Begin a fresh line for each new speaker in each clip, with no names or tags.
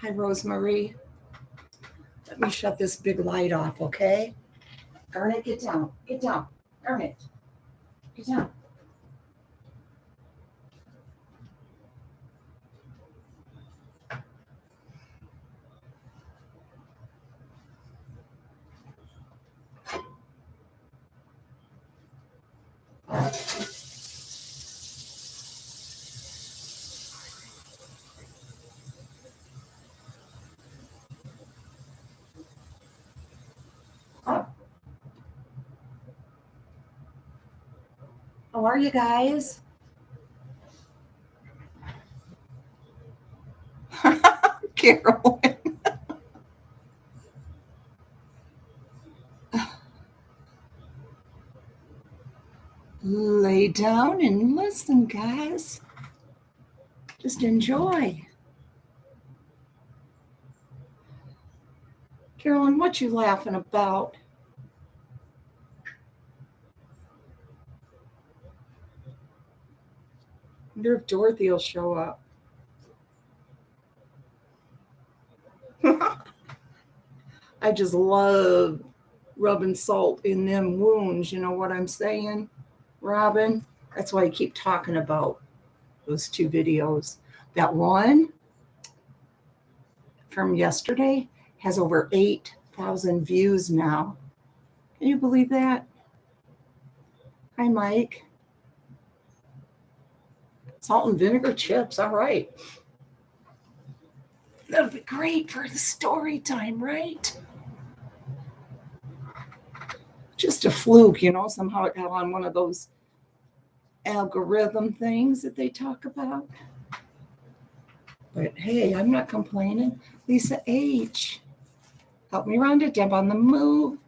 Hi, Rosemary. Let me shut this big light off, okay? Garnet, get down. Get down. Garnet, get down. How are you guys? Carolyn. Lay down and listen, guys. Just enjoy. Carolyn, what you laughing about? I wonder if Dorothy will show up. I just love rubbing salt in them wounds. You know what I'm saying, Robin? That's why I keep talking about those two videos. That one from yesterday has over 8,000 views now. Can you believe that? Hi, Mike. Salt and vinegar chips. All right. That'll be great for the story time, right? Just a fluke, you know, somehow it got on one of those algorithm things that they talk about. But hey, I'm not complaining. Lisa H. Help me round it, Deb on the move.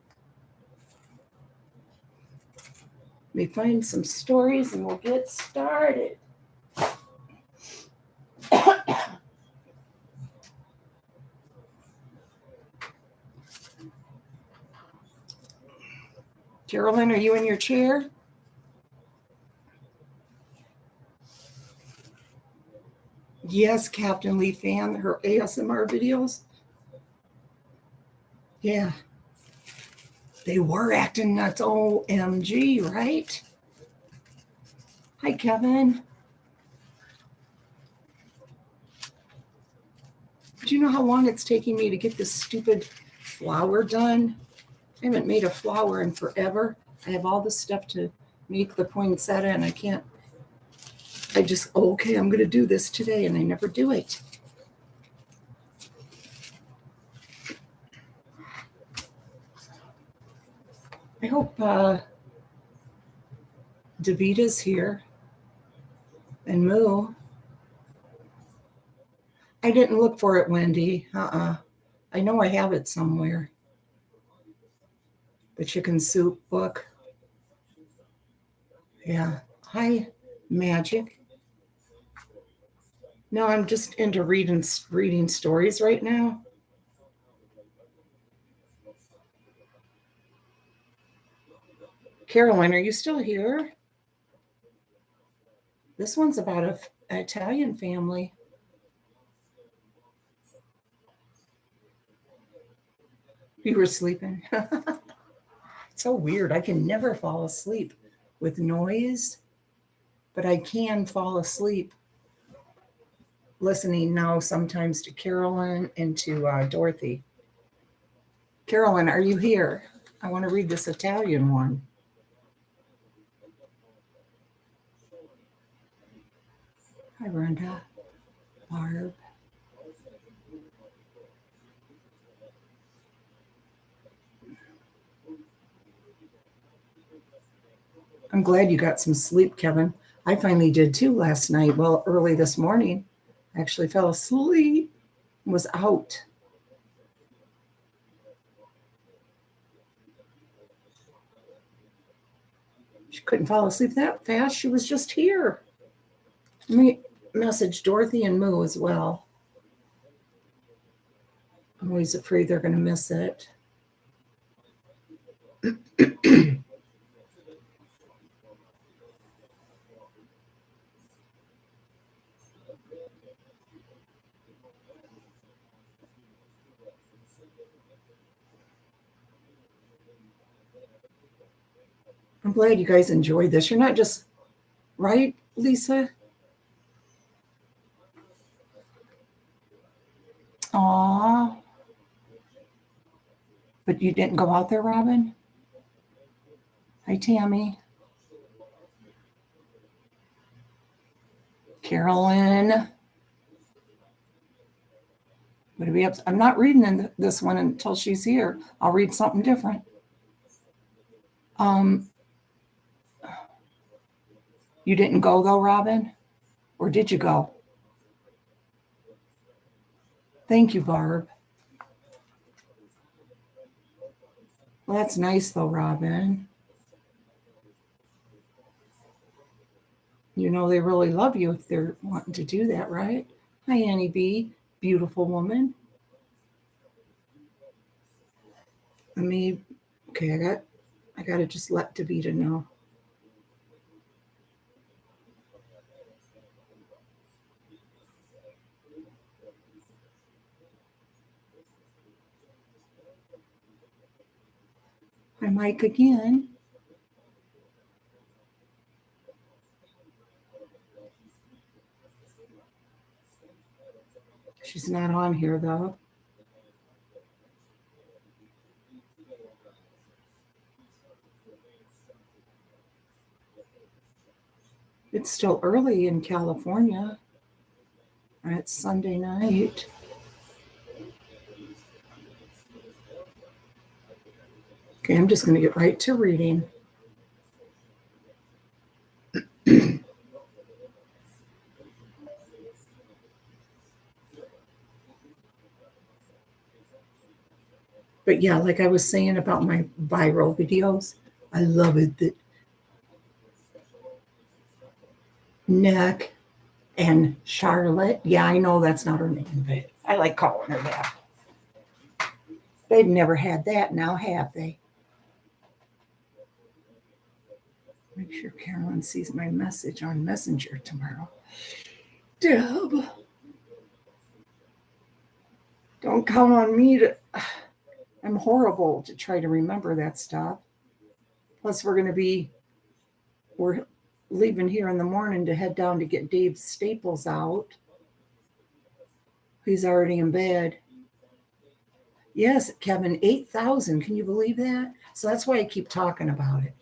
Let me find some stories and we'll get started. Carolyn, are you in your chair? Yes, Captain Lee fan, her ASMR videos. Yeah. They were acting nuts. OMG, right? Hi, Kevin. Do you know how long it's taking me to get this stupid flower done? I haven't made a flower in forever. I have all this stuff to make the poinsettia and I can't. I just, okay, I'm going to do this today and I never do it. I hope Davita's here and Moo. I didn't look for it, Wendy. I know I have it somewhere. The chicken soup book. Yeah. Hi, Magic. No, I'm just into reading stories right now. Caroline, are you still here? This one's about an Italian family. You were sleeping. It's so weird. I can never fall asleep with noise, but I can fall asleep listening now sometimes to Carolyn and to Dorothy. Carolyn, are you here? I want to read this Italian one. Hi, Brenda. Barb. I'm glad you got some sleep, Kevin. I finally did too last night. Well, early this morning, I actually fell asleep, was out. She couldn't fall asleep that fast. She was just here. Let me message Dorothy and Moo as well. I'm always afraid they're going to miss it. I'm glad you guys enjoyed this. You're not just, right, Lisa? Aw. But you didn't go out there, Robin? Hi, Tammy. Carolyn. Would it be up? I'm not reading this one until she's here. I'll read something different. You didn't go though, Robin? Or did you go? Thank you, Barb. Well, that's nice though, Robin. You know they really love you if they're wanting to do that, right? Hi, Annie B. Beautiful woman. Okay, I got to just let Davita know. Hi, Mike again. She's not on here though. It's still early in California. It's Sunday night. Okay, I'm just going to get right to reading. But yeah, like I was saying about my viral videos, I love it that Nick and Charlotte, yeah, I know that's not her name, but I like calling her that. They've never had that now, have they? Make sure Carolyn sees my message on Messenger tomorrow. Deb, don't count on me to. I'm horrible to try to remember that stuff. Plus, we're leaving here in the morning to head down to get Dave's staples out. He's already in bed. Yes, Kevin, 8,000. Can you believe that? So that's why I keep talking about it.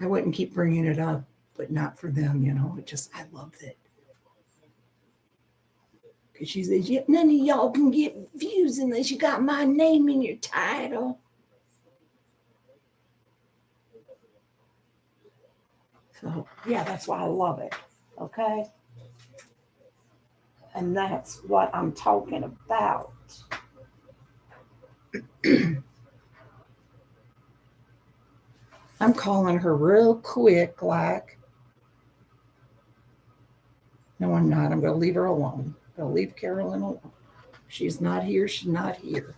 I wouldn't keep bringing it up, but not for them, you know. I loved it. Because she says, yeah, none of y'all can get views unless you got my name in your title. So, yeah, that's why I love it. Okay. And that's what I'm talking about. I'm calling her real quick, like, no, I'm not. I'm going to leave her alone. I'm going to leave Carolyn alone. She's not here. She's not here.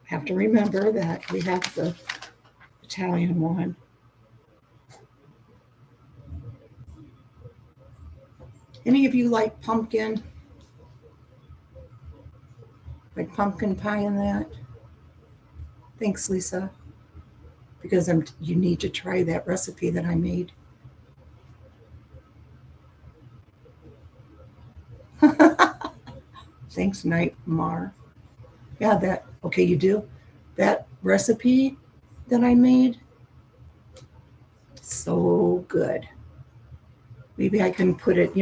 Have to remember that we have the Italian one. Any of you like pumpkin? Like pumpkin pie and that? Thanks, Lisa. Because you need to try that recipe that I made. Thanks, Nightmare. Yeah, okay, you do? That recipe that I made, so good. Maybe I can put it,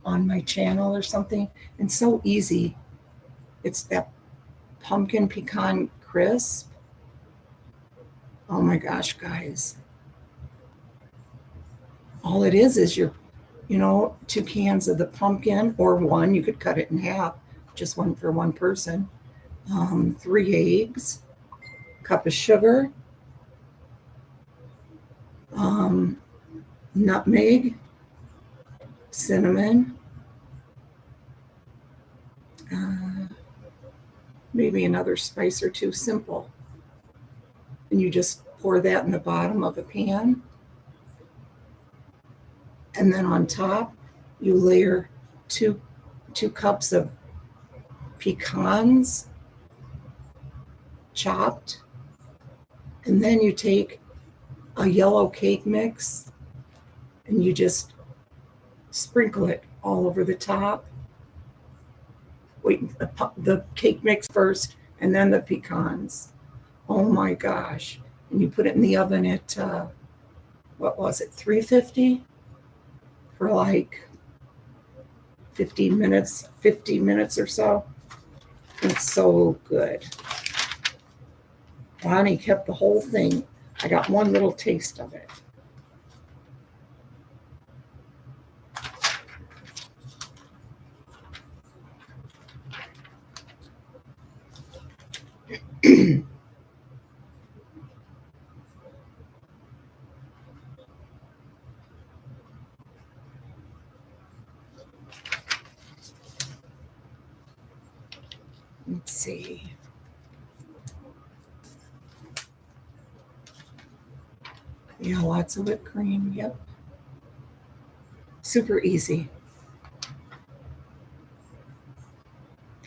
on my channel or something. And so easy. It's that pumpkin pecan crisp. Oh my gosh, guys. All it is your, 2 cans of the pumpkin, or one, you could cut it in half, just one for one person. 3 eggs, cup of sugar, nutmeg, cinnamon, maybe another spice or two, simple. And you just pour that in the bottom of a pan. And then on top, you layer two cups of pecans chopped. And then you take a yellow cake mix and you just sprinkle it all over the top. Wait, the cake mix first and then the pecans. Oh my gosh. And you put it in the oven at, what was it, 350 for like 50 minutes or so. It's so good. Ronnie kept the whole thing. I got one little taste of it. Let's see. Yeah, lots of whipped cream. Yep. Super easy.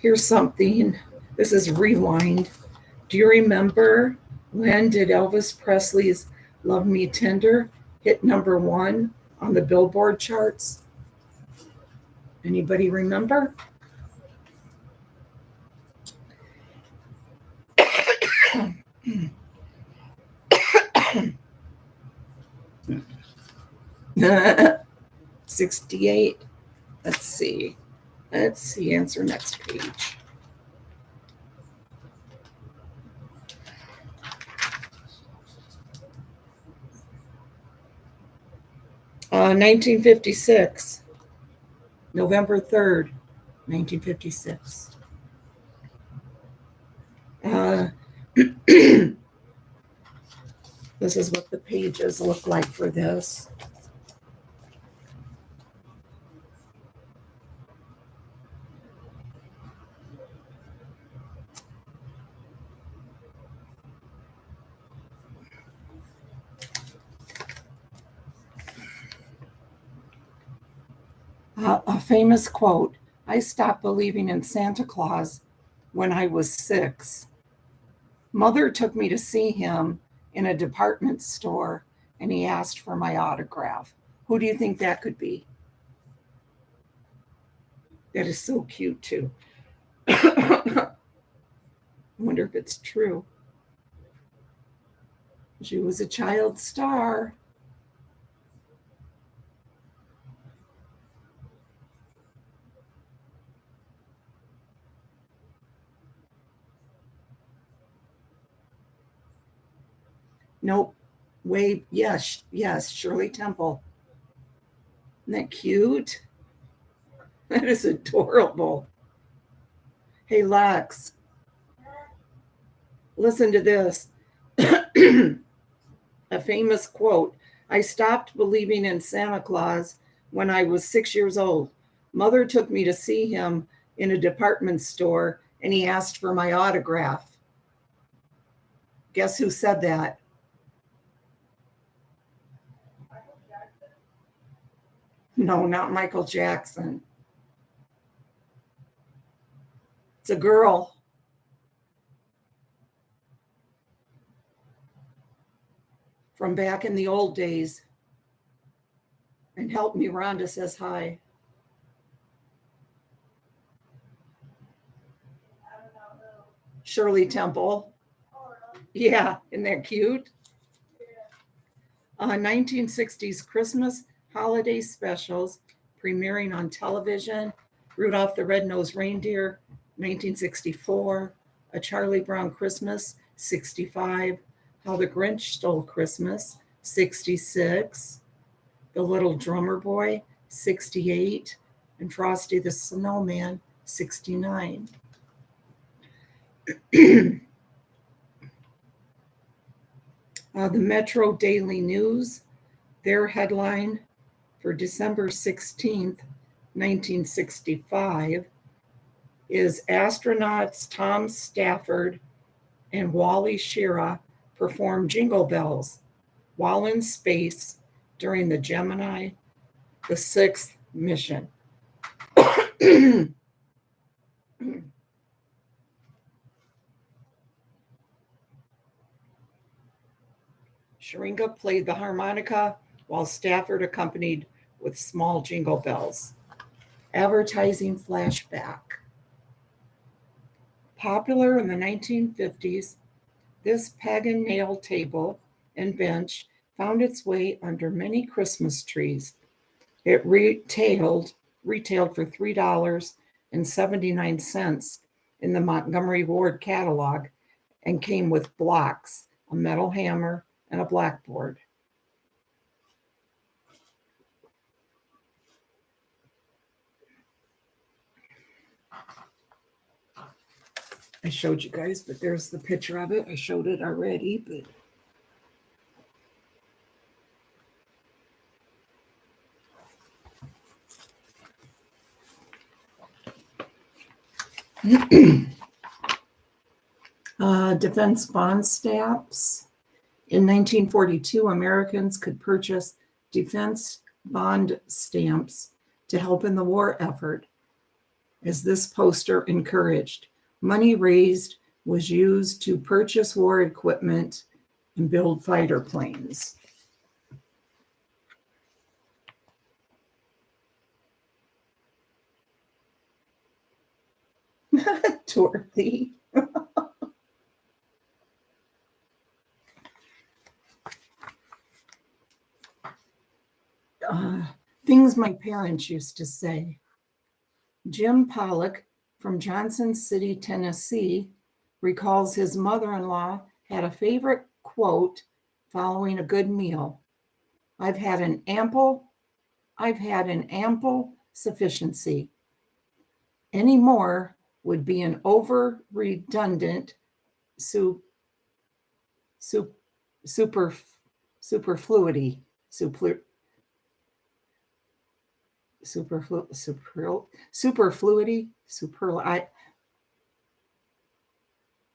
Here's something. This is Rewind. Do you remember when did Elvis Presley's Love Me Tender hit #1 on the Billboard charts? Anybody remember? '68. Let's see. Answer next page. Uh, 1956. November 3rd, 1956. This is what the pages look like for this. A famous quote, I stopped believing in Santa Claus when I was 6. Mother took me to see him in a department store and he asked for my autograph. Who do you think that could be? That is so cute too. I wonder if it's true. She was a child star. Nope. Yes, Shirley Temple. Isn't that cute? That is adorable. Hey, Lex, listen to this. A famous quote, I stopped believing in Santa Claus when I was 6 years old. Mother took me to see him in a department store and he asked for my autograph. Guess who said that? No, not Michael Jackson. It's a girl. From back in the old days. And help me, Rhonda says hi. Shirley Temple. Yeah, isn't that cute? 1960s Christmas holiday specials premiering on television. Rudolph the Red-Nosed Reindeer, 1964. A Charlie Brown Christmas, 65. How the Grinch Stole Christmas, 66. The Little Drummer Boy, 68. And Frosty the Snowman, 69. The Metro Daily News, their headline for December 16th, 1965, is astronauts Tom Stafford and Wally Schirra perform Jingle Bells while in space during the Gemini The sixth mission. Sharinga played the harmonica while Stafford accompanied with small jingle bells. Advertising flashback. Popular in the 1950s, this pagan nail table and bench found its way under many Christmas trees. It retailed for $3.79 in the Montgomery Ward catalog and came with blocks, a metal hammer, and a blackboard. I showed you guys, but there's the picture of it. I showed it already, but defense bond stamps. In 1942, Americans could purchase defense bond stamps to help in the war effort, as this poster encouraged. Money raised was used to purchase war equipment and build fighter planes. Dorothy. Things my parents used to say. Jim Pollock from Johnson City, Tennessee, recalls his mother-in-law had a favorite quote following a good meal. I've had an ample sufficiency. Any more would be an over redundant superfluity.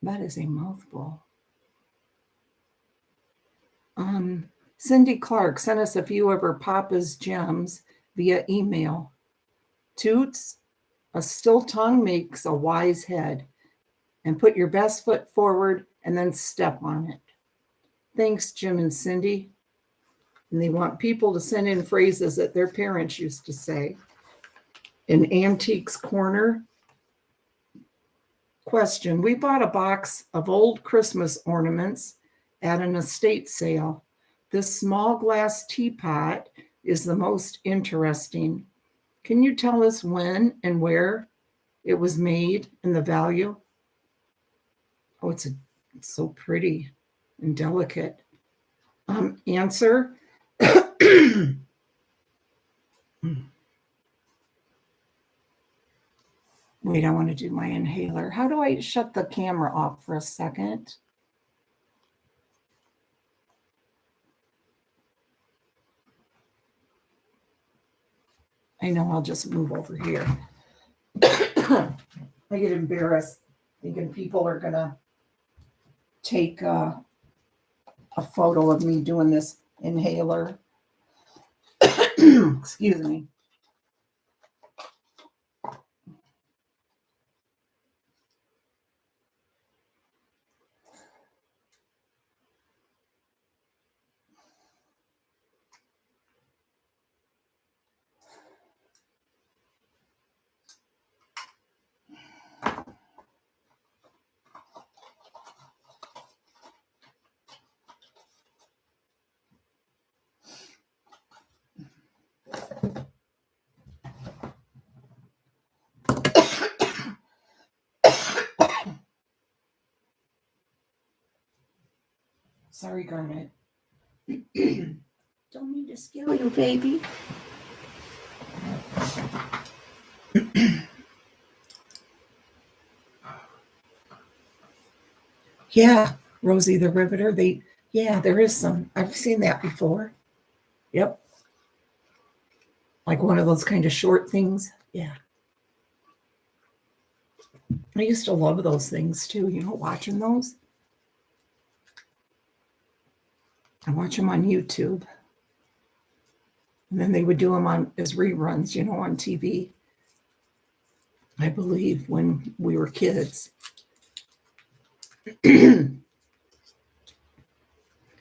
That is a mouthful. Cindy Clark sent us a few of her Papa's gems via email. Toots, a still tongue makes a wise head, and put your best foot forward and then step on it. Thanks, Jim and Cindy. And they want people to send in phrases that their parents used to say. In Antiques Corner, question: we bought a box of old Christmas ornaments at an estate sale. This small glass teapot is the most interesting. Can you tell us when and where it was made and the value? Oh, it's so pretty and delicate. Answer. Wait, I want to do my inhaler. How do I shut the camera off for a second? I know, I'll just move over here. I get embarrassed thinking people are going to take a photo of me doing this inhaler. Excuse me. Sorry, Garnet. Don't mean to scare you, baby. Yeah, Rosie the Riveter. There is some. I've seen that before. Yep. Like one of those kind of short things. Yeah. I used to love those things too, watching those. I watch them on YouTube. And then they would do them on as reruns, on TV, I believe, when we were kids.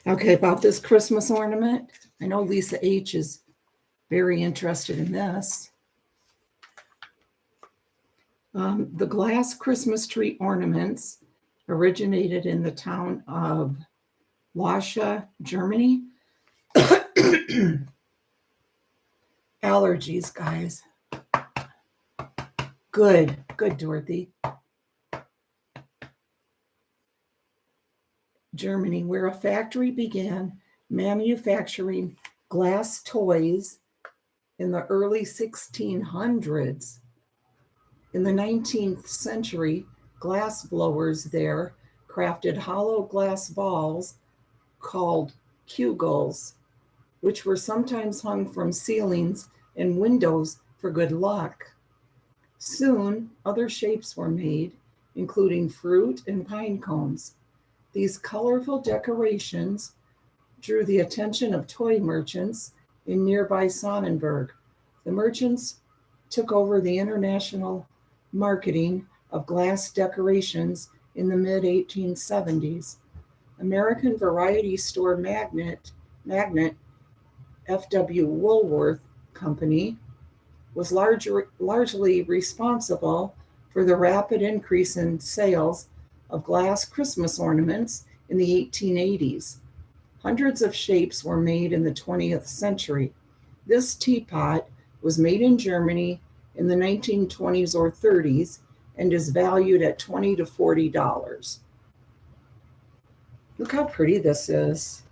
Okay, about this Christmas ornament. I know Lisa H. is very interested in this. The glass Christmas tree ornaments originated in the town of Lasha, Germany. Allergies, guys. Good, Dorothy. Germany, where a factory began manufacturing glass toys in the early 1600s. In the 19th century, glass blowers there crafted hollow glass balls called kugels, which were sometimes hung from ceilings and windows for good luck. Soon, other shapes were made, including fruit and pine cones. These colorful decorations drew the attention of toy merchants in nearby Sonnenberg. The merchants took over the international marketing of glass decorations in the mid-1870s. American variety store magnate F.W. Woolworth Company was largely responsible for the rapid increase in sales of glass Christmas ornaments in the 1880s. Hundreds of shapes were made in the 20th century. This teapot was made in Germany in the 1920s or 30s and is valued at $20 to $40. Look how pretty this is.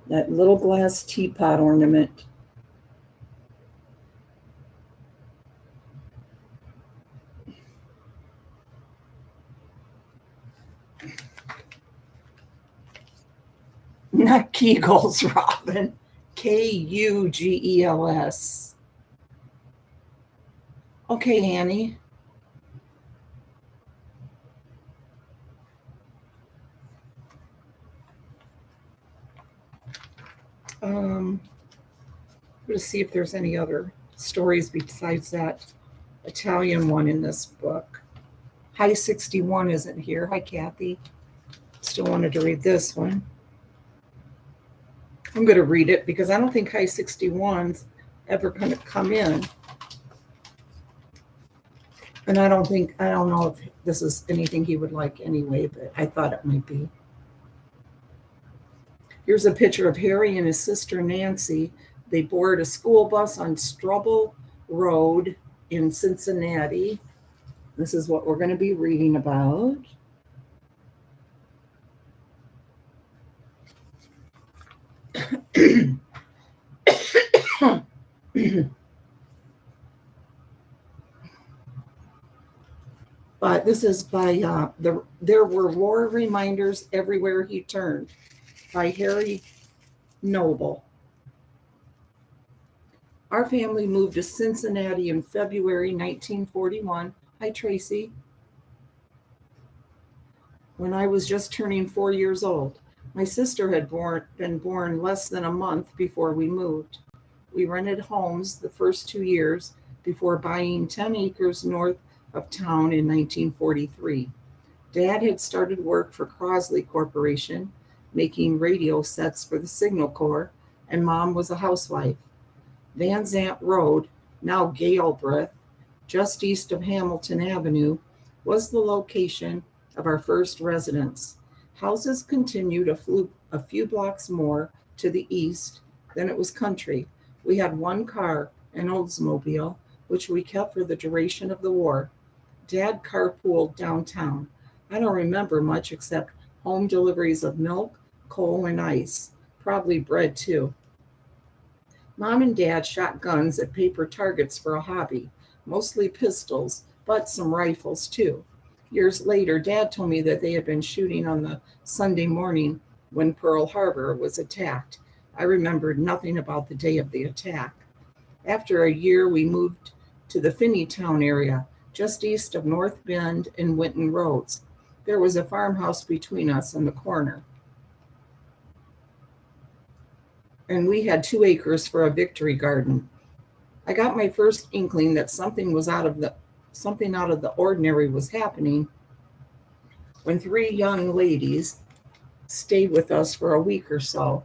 That little glass teapot ornament. Not Kegels, Robin. Kugels. Okay, Annie. I'm going to see if there's any other stories besides that Italian one in this book. High 61 isn't here. Hi, Kathy. Still wanted to read this one. I'm going to read it because I don't think High 61's ever going to come in. And I don't know if this is anything he would like anyway, but I thought it might be. Here's a picture of Harry and his sister Nancy. They board a school bus on Strubble Road in Cincinnati. This is what we're going to be reading about. But this is by There Were War Reminders Everywhere He Turned by Harry Noble. Our family moved to Cincinnati in February 1941. Hi, Tracy. When I was just turning 4 years old. My sister had been born less than a month before we moved. We rented homes the first 2 years before buying 10 acres north of town in 1943. Dad had started work for Crosley Corporation, making radio sets for the Signal Corps, and Mom was a housewife. Van Zant Road, now Galbraith, just east of Hamilton Avenue, was the location of our first residence. Houses continued a few blocks more to the east, then it was country. We had one car, an Oldsmobile, which we kept for the duration of the war. Dad carpooled downtown. I don't remember much except home deliveries of milk, coal, and ice, probably bread too. Mom and Dad shot guns at paper targets for a hobby, mostly pistols, but some rifles too. Years later, Dad told me that they had been shooting on the Sunday morning when Pearl Harbor was attacked. I remembered nothing about the day of the attack. After a year, we moved to the Finneytown area, just east of North Bend and Winton Roads. There was a farmhouse between us and the corner, and we had 2 acres for a victory garden. I got my first inkling that something out of the ordinary was happening when 3 young ladies stayed with us for a week or so.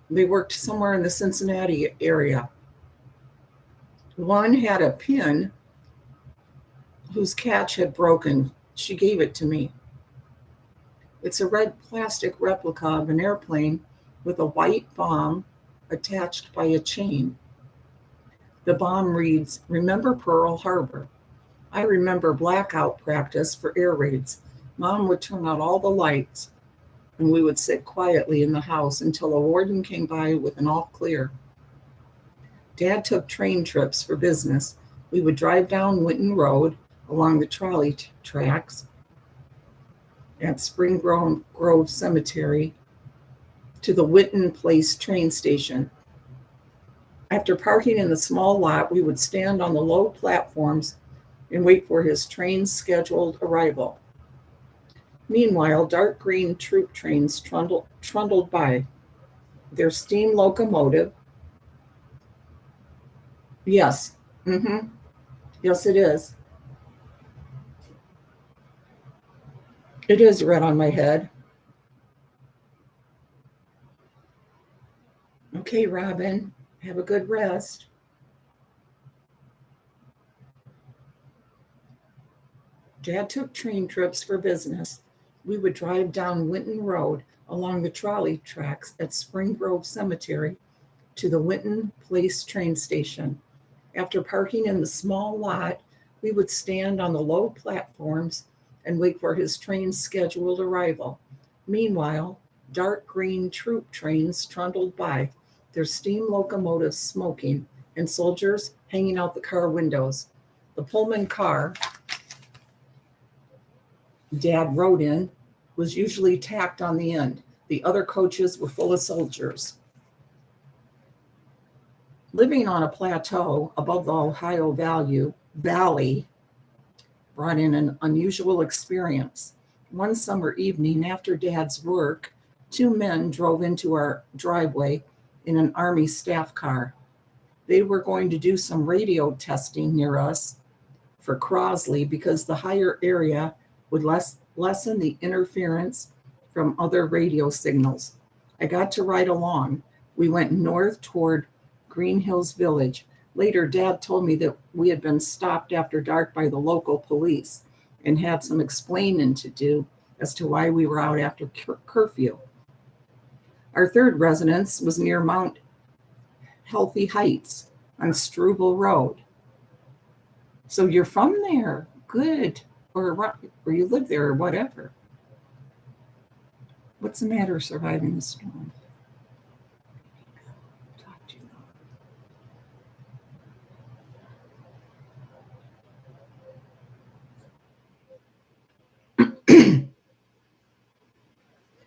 They worked somewhere in the Cincinnati area. One had a pin whose catch had broken. She gave it to me. It's a red plastic replica of an airplane with a white bomb attached by a chain. The bomb reads, "Remember Pearl Harbor." I remember blackout practice for air raids. Mom would turn out all the lights, and we would sit quietly in the house until a warden came by with an all clear. Dad took train trips for business. We would drive down Winton Road along the trolley tracks at Spring Grove Cemetery to the Winton Place train station. After parking in the small lot, we would stand on the low platforms and wait for his train's scheduled arrival. Meanwhile, dark green troop trains trundled by. Their steam locomotive. Yes. Yes, it is. It is red on my head. Okay, Robin, have a good rest. Dad took train trips for business. We would drive down Winton Road along the trolley tracks at Spring Grove Cemetery to the Winton Place train station. After parking in the small lot, we would stand on the low platforms and wait for his train's scheduled arrival. Meanwhile, dark green troop trains trundled by, their steam locomotives smoking, and soldiers hanging out the car windows. The Pullman car Dad rode in was usually tacked on the end. The other coaches were full of soldiers. Living on a plateau above the Ohio Valley brought in an unusual experience. One summer evening after Dad's work, 2 men drove into our driveway in an Army staff car. They were going to do some radio testing near us for Crosley because the higher area would lessen the interference from other radio signals. I got to ride along. We went north toward Green Hills Village. Later, Dad told me that we had been stopped after dark by the local police and had some explaining to do as to why we were out after curfew. Our third residence was near Mount Healthy Heights on Struble Road. So you're from there. Good. Or you live there or whatever. What's the matter surviving the storm? Talk to you.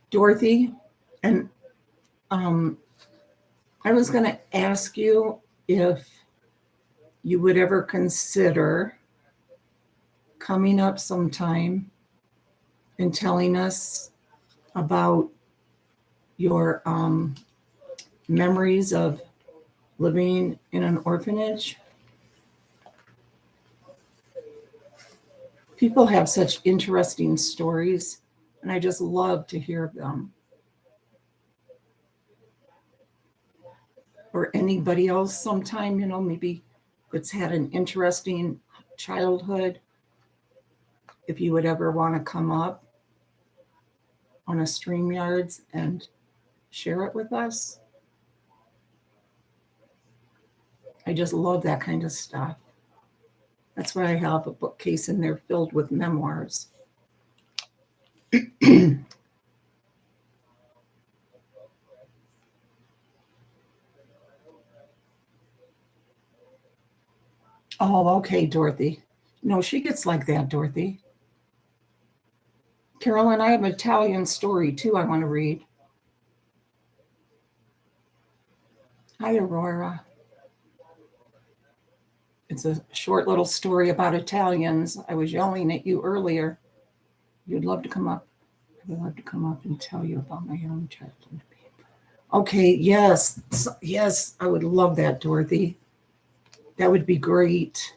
Dorothy, and I was going to ask you if you would ever consider coming up sometime and telling us about your memories of living in an orphanage. People have such interesting stories, and I just love to hear them. Or anybody else sometime, maybe that's had an interesting childhood. If you would ever want to come up on a StreamYards and share it with us. I just love that kind of stuff. That's why I have a bookcase in there filled with memoirs. Oh, okay, Dorothy. No, she gets like that, Dorothy. Carolyn, I have an Italian story too I want to read. Hi, Aurora. It's a short little story about Italians. I was yelling at you earlier You'd love to come up. I would love to come up and tell you about my own childhood. Okay, yes, yes, I would love that, Dorothy. That would be great.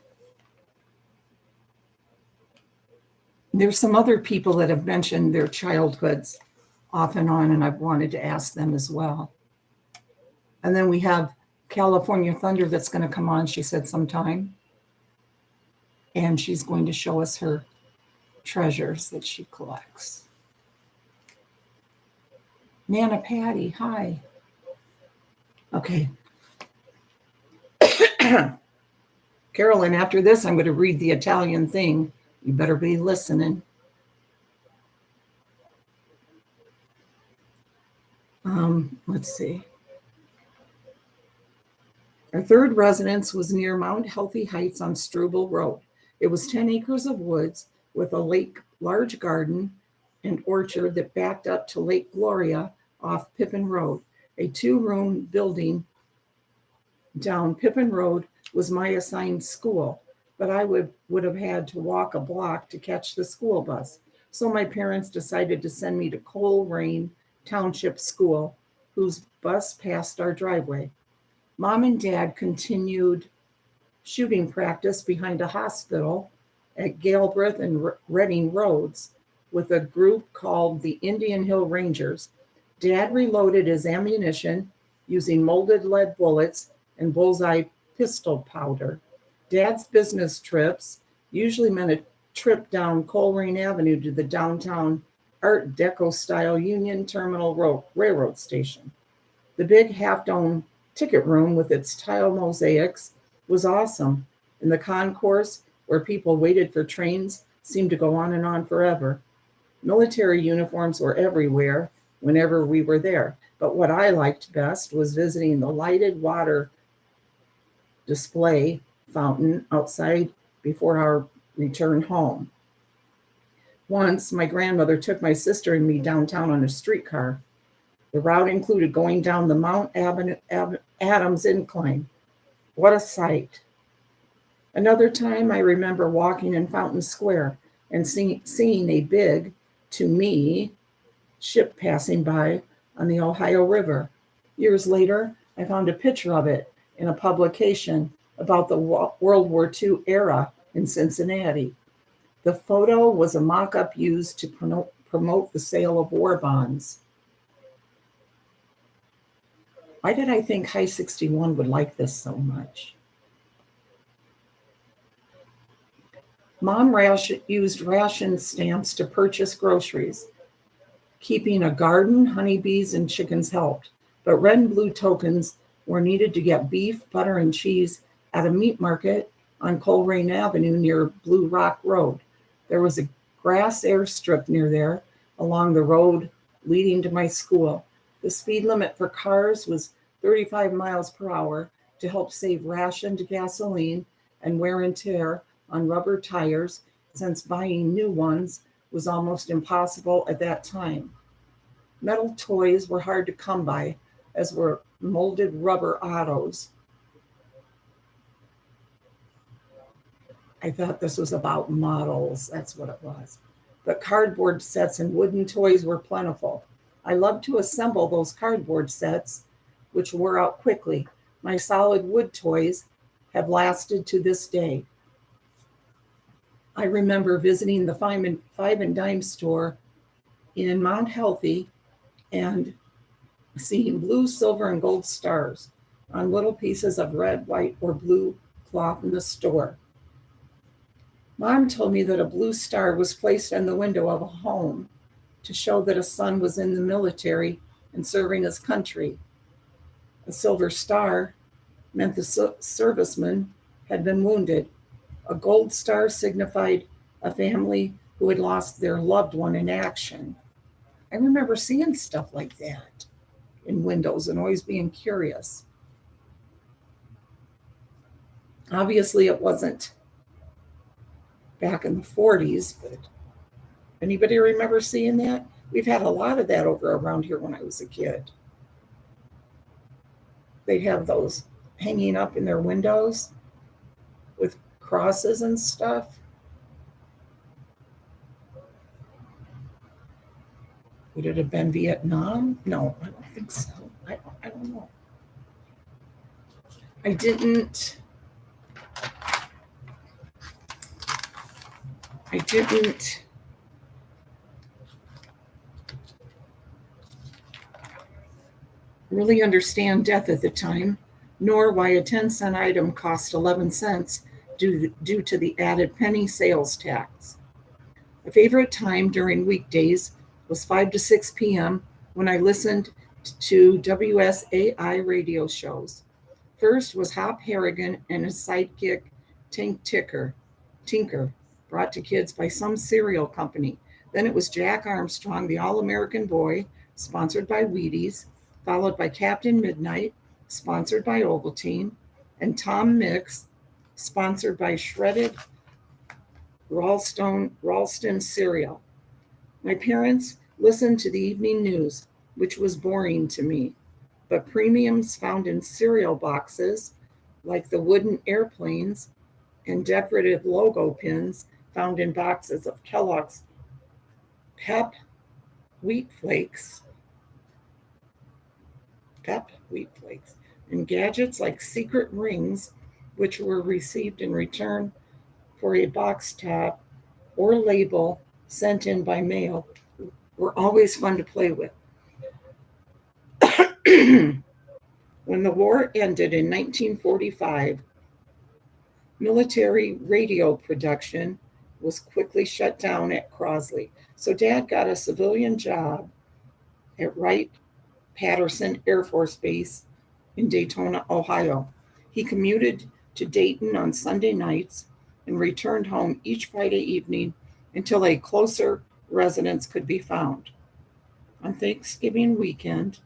There's some other people that have mentioned their childhoods off and on, and I've wanted to ask them as well. And then we have California Thunder that's going to come on, she said, sometime. And she's going to show us her treasures that she collects. Nana Patty, hi. Okay. Carolyn, after this, I'm going to read the Italian thing. You better be listening. Let's see. Our third residence was near Mount Healthy Heights on Struble Road. It was 10 acres of woods with a large garden and orchard that backed up to Lake Gloria off Pippin Road. A 2-room building down Pippin Road was my assigned school, but I would have had to walk a block to catch the school bus. So my parents decided to send me to Coleraine Township School, whose bus passed our driveway. Mom and Dad continued shooting practice behind a hospital at Galbraith and Reading Roads with a group called the Indian Hill Rangers. Dad reloaded his ammunition using molded lead bullets and bullseye pistol powder. Dad's business trips usually meant a trip down Coleraine Avenue to the downtown Art Deco style Union Terminal Railroad Station. The big half-dome ticket room with its tile mosaics was awesome, and the concourse where people waited for trains seemed to go on and on forever. Military uniforms were everywhere whenever we were there, but what I liked best was visiting the lighted water display fountain outside before our return home. Once, my grandmother took my sister and me downtown on a streetcar. The route included going down the Mount Adams incline. What a sight. Another time, I remember walking in Fountain Square and seeing a big, to me, ship passing by on the Ohio River. Years later, I found a picture of it in a publication about the World War II era in Cincinnati. The photo was a mock-up used to promote the sale of war bonds. Why did I think High 61 would like this so much? Mom used ration stamps to purchase groceries. Keeping a garden, honeybees, and chickens helped, but red and blue tokens were needed to get beef, butter, and cheese at a meat market on Coleraine Avenue near Blue Rock Road. There was a grass airstrip near there along the road leading to my school. The speed limit for cars was 35 miles per hour to help save rationed gasoline and wear and tear on rubber tires, since buying new ones was almost impossible at that time. Metal toys were hard to come by, as were molded rubber autos. I thought this was about models. That's what it was. But cardboard sets and wooden toys were plentiful. I loved to assemble those cardboard sets, which wore out quickly. My solid wood toys have lasted to this day. I remember visiting the Five and Dime store in Mount Healthy and seeing blue, silver, and gold stars on little pieces of red, white, or blue cloth in the store. Mom told me that a blue star was placed on the window of a home to show that a son was in the military and serving his country. A silver star meant the serviceman had been wounded. A gold star signified a family who had lost their loved one in action. I remember seeing stuff like that in windows and always being curious. Obviously, it wasn't back in the 40s, but anybody remember seeing that? We've had a lot of that over around here when I was a kid. They'd have those hanging up in their windows with crosses and stuff. Would it have been Vietnam? No, I don't think so. I don't know. I didn't really understand death at the time, nor why a 10-cent item cost 11 cents due to the added penny sales tax. A favorite time during weekdays was 5 to 6 p.m. when I listened to WSAI radio shows. First was Hop Harrigan and his sidekick Tinker, brought to kids by some cereal company. Then it was Jack Armstrong, the All-American Boy, sponsored by Wheaties, followed by Captain Midnight, sponsored by Ovaltine, and Tom Mix, sponsored by Shredded Ralston cereal. My parents listened to the evening news, which was boring to me, but premiums found in cereal boxes, like the wooden airplanes and decorative logo pins found in boxes of Kellogg's Pep Wheat Flakes, and gadgets like secret rings, which were received in return for a box top or label sent in by mail, were always fun to play with. When the war ended in 1945, military radio production was quickly shut down at Crosley. So Dad got a civilian job at Wright-Patterson Air Force Base in Daytona, Ohio. He commuted to Dayton on Sunday nights and returned home each Friday evening until a closer residence could be found. On Thanksgiving weekend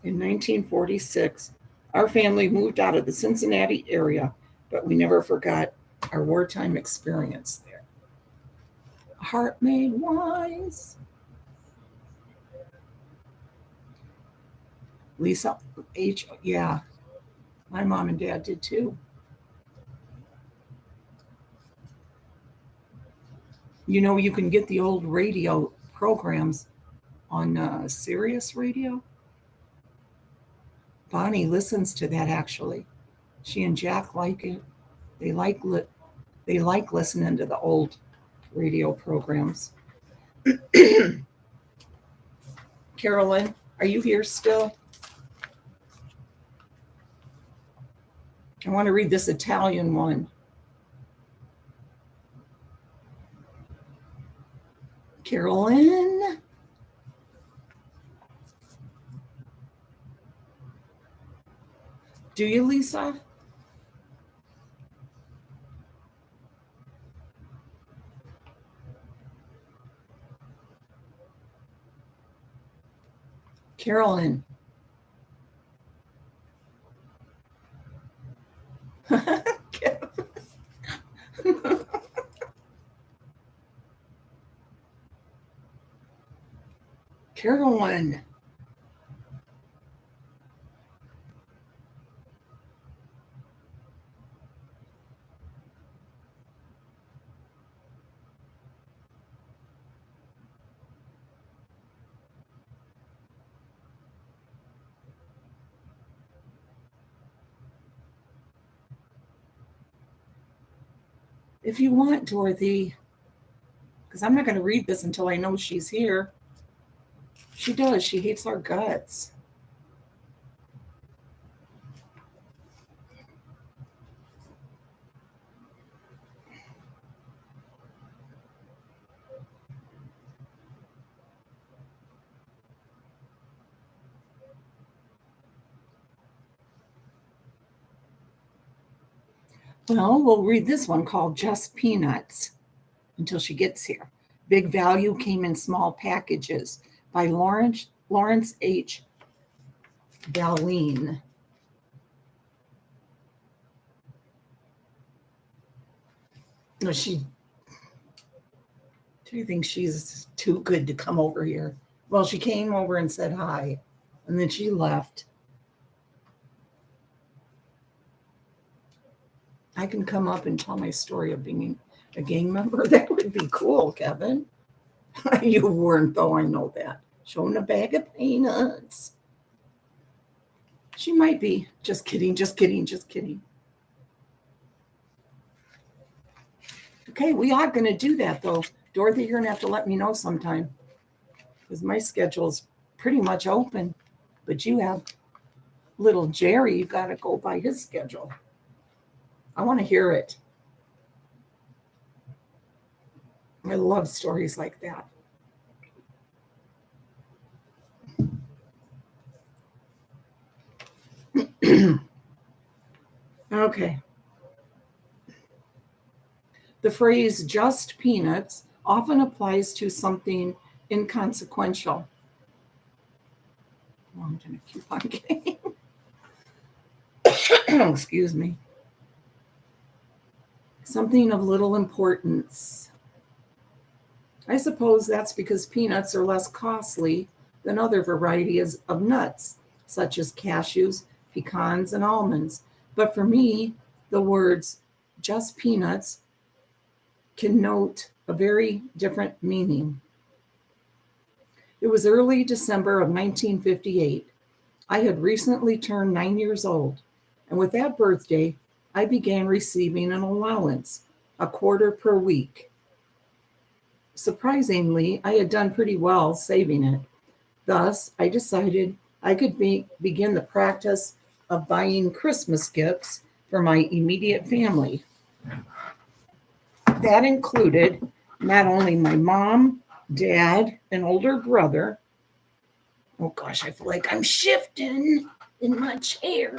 in 1946, our family moved out of the Cincinnati area, but we never forgot our wartime experience there. A heart made wise. Lisa H. Yeah, my mom and dad did too. You know, you can get the old radio programs on Sirius Radio. Bonnie listens to that actually. She and Jack like it. They like listening to the old radio programs. Carolyn, are you here still? I want to read this Italian one. Carolyn? Do you, Lisa? Carolyn. Carolyn. If you want, Dorothy, because I'm not going to read this until I know she's here. She does. She hates our guts. Well, we'll read this one called Just Peanuts until she gets here. Big Value came in small packages by Lawrence H. Balleen. No, do you think she's too good to come over here? Well, she came over and said hi, and then she left. I can come up and tell my story of being a gang member. That would be cool, Kevin. You weren't, though, I know that. showing a bag of peanuts. She might be. Just kidding, just kidding, just kidding. Okay, we are going to do that, though. Dorothy, you're going to have to let me know sometime because my schedule's pretty much open. But you have little Jerry. You got to go by his schedule. I want to hear it. I love stories like that. Okay. The phrase just peanuts often applies to something inconsequential. Oh, I'm going to keep on getting. Excuse me. Something of little importance. I suppose that's because peanuts are less costly than other varieties of nuts, such as cashews, pecans, and almonds. But for me, the words just peanuts connote a very different meaning. It was early December of 1958. I had recently turned 9 years old, and with that birthday, I began receiving an allowance, a quarter per week. Surprisingly, I had done pretty well saving it. Thus, I decided I could begin the practice of buying Christmas gifts for my immediate family. That included not only my mom, dad, and older brother. Oh gosh, I feel like I'm shifting in my chair.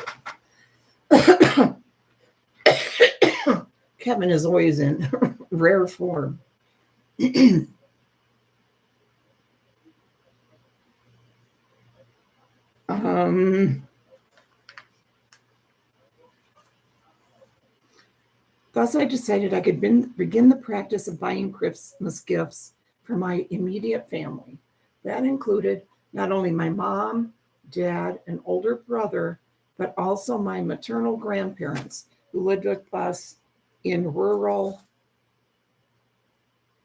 Kevin is always in rare form. Thus, I decided I could begin the practice of buying Christmas gifts for my immediate family. That included not only my mom, dad, and older brother, but also my maternal grandparents who lived with us in rural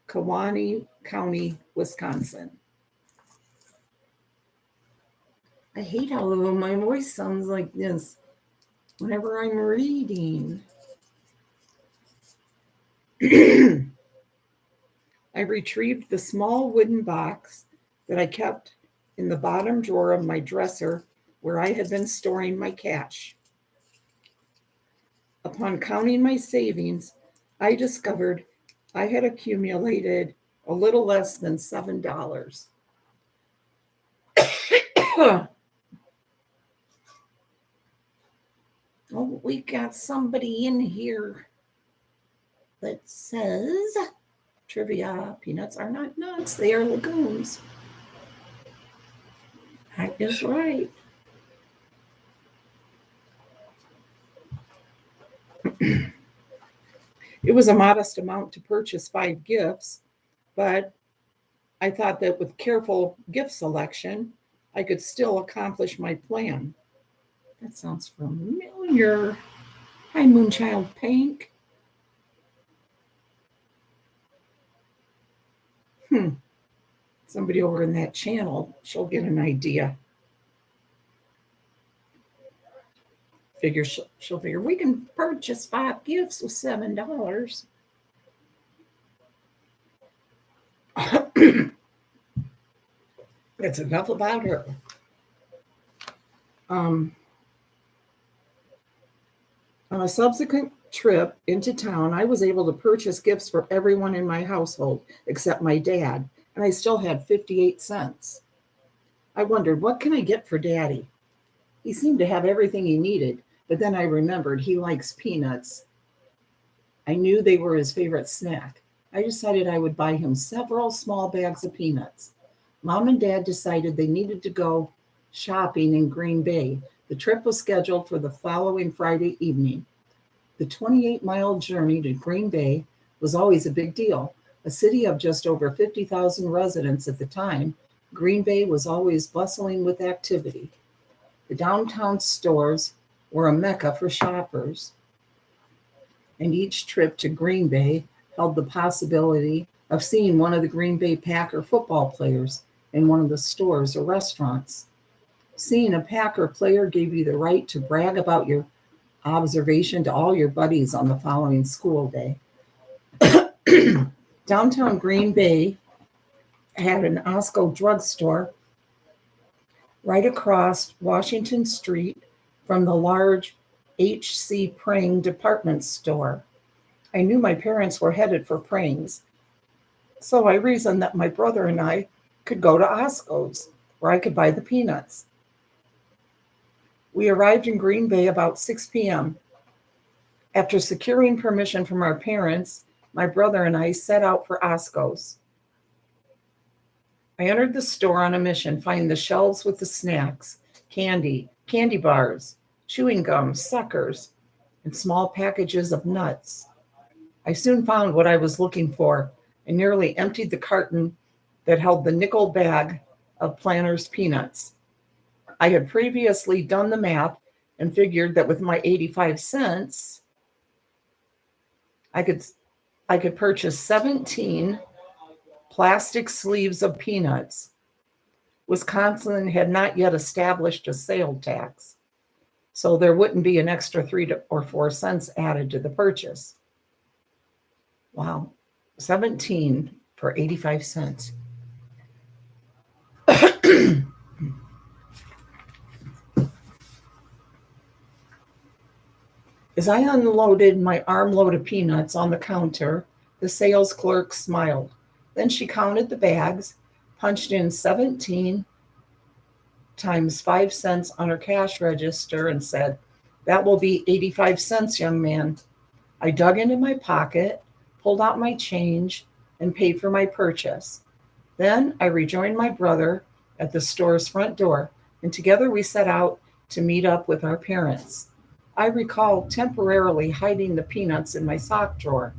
Kewaunee County, Wisconsin. I hate how my voice sounds like this whenever I'm reading. I retrieved the small wooden box that I kept in the bottom drawer of my dresser where I had been storing my cash. Upon counting my savings, I discovered I had accumulated a little less than $7. Oh, we got somebody in here that says, trivia, peanuts are not nuts, they are legumes. That is right. It was a modest amount to purchase 5 gifts, but I thought that with careful gift selection, I could still accomplish my plan. That sounds familiar. Hi, Moonchild Pink. Somebody over in that channel, she'll get an idea. She'll figure we can purchase 5 gifts with $7. That's enough about her. On a subsequent trip into town, I was able to purchase gifts for everyone in my household except my dad, and I still had 58 cents. I wondered, what can I get for Daddy? He seemed to have everything he needed, but then I remembered he likes peanuts. I knew they were his favorite snack. I decided I would buy him several small bags of peanuts. Mom and Dad decided they needed to go shopping in Green Bay. The trip was scheduled for the following Friday evening. The 28-mile journey to Green Bay was always a big deal. A city of just over 50,000 residents at the time, Green Bay was always bustling with activity. The downtown stores were a mecca for shoppers, and each trip to Green Bay held the possibility of seeing one of the Green Bay Packer football players. in one of the stores or restaurants. Seeing a Packer player gave you the right to brag about your observation to all your buddies on the following school day. Downtown Green Bay had an Osco drugstore right across Washington Street from the large H.C. Prang department store. I knew my parents were headed for Prang's, so I reasoned that my brother and I could go to Osco's, where I could buy the peanuts. We arrived in Green Bay about 6 p.m. After securing permission from our parents, my brother and I set out for Osco's. I entered the store on a mission, finding the shelves with the snacks, candy bars, chewing gum, suckers, and small packages of nuts. I soon found what I was looking for and nearly emptied the carton that held the nickel bag of Planters peanuts. I had previously done the math and figured that with my 85 cents, I could purchase 17 plastic sleeves of peanuts. Wisconsin had not yet established a sale tax, so there wouldn't be an extra 3 or 4 cents added to the purchase. Wow, 17 for 85 cents. As I unloaded my armload of peanuts on the counter, the sales clerk smiled. Then she counted the bags, punched in 17 times 5 cents on her cash register, and said, "That will be 85 cents, young man." I dug into my pocket, pulled out my change, and paid for my purchase. Then I rejoined my brother at the store's front door, and together we set out to meet up with our parents. I recall temporarily hiding the peanuts in my sock drawer.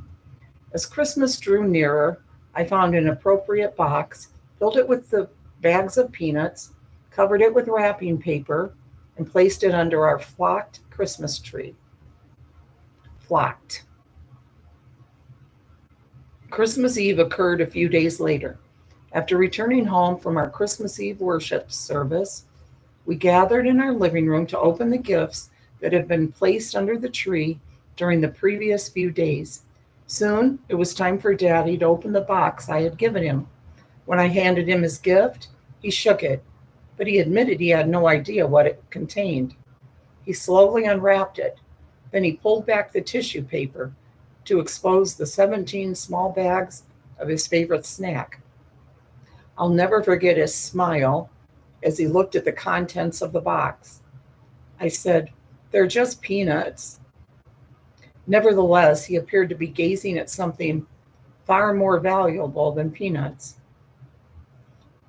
As Christmas drew nearer, I found an appropriate box, filled it with the bags of peanuts, covered it with wrapping paper, and placed it under our flocked Christmas tree. Flocked. Christmas Eve occurred a few days later. After returning home from our Christmas Eve worship service, we gathered in our living room to open the gifts that had been placed under the tree during the previous few days. Soon, it was time for Daddy to open the box I had given him. When I handed him his gift, he shook it, but he admitted he had no idea what it contained. He slowly unwrapped it. Then he pulled back the tissue paper to expose the 17 small bags of his favorite snack. I'll never forget his smile as he looked at the contents of the box. I said, "They're just peanuts." Nevertheless, he appeared to be gazing at something far more valuable than peanuts.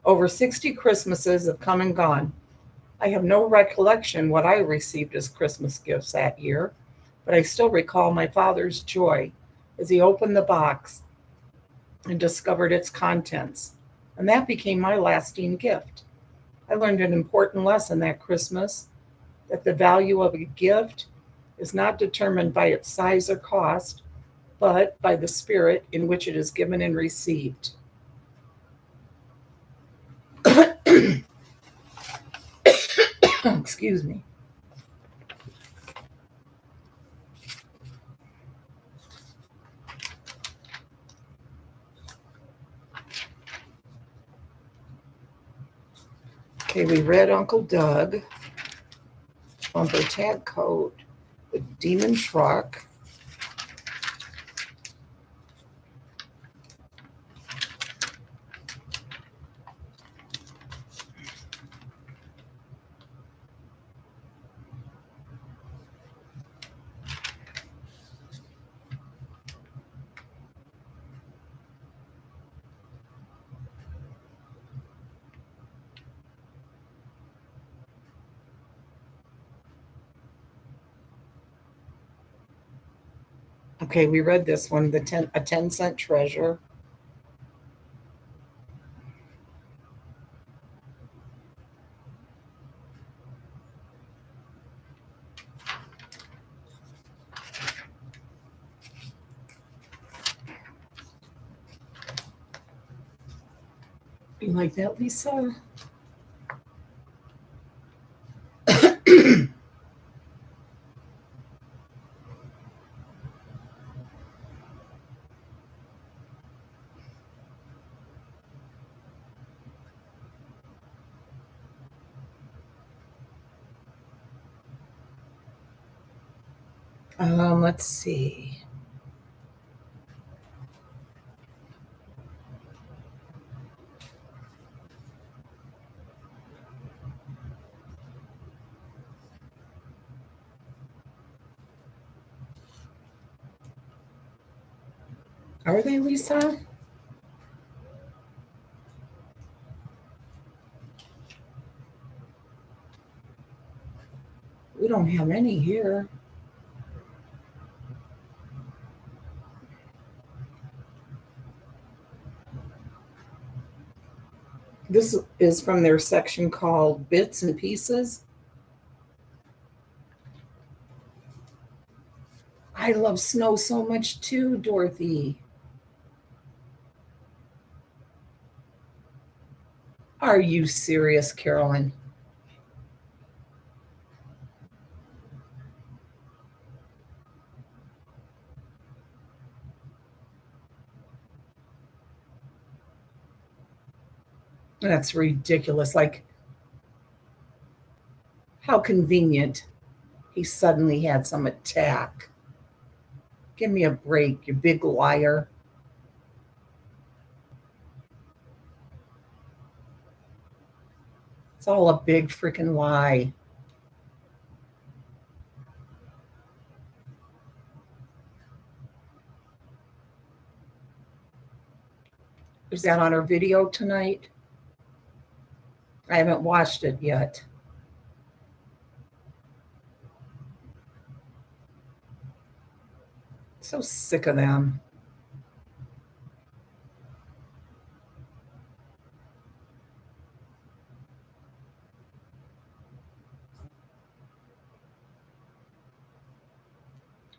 Over 60 Christmases have come and gone. I have no recollection what I received as Christmas gifts that year, but I still recall my father's joy as he opened the box and discovered its contents. And that became my lasting gift. I learned an important lesson that Christmas, that the value of a gift is not determined by its size or cost, but by the spirit in which it is given and received. Excuse me. Okay, we read Uncle Doug, Bumper Tag Coat, The Demon Truck, okay, we read this one, a 10-cent treasure. You like that, Lisa? Let's see. Are they, Lisa? We don't have any here. This is from their section called Bits and Pieces. I love snow so much too, Dorothy. Are you serious, Carolyn? That's ridiculous. Like, how convenient. He suddenly had some attack. Give me a break, you big liar. It's all a big freaking lie. Is that on our video tonight? I haven't watched it yet. So sick of them.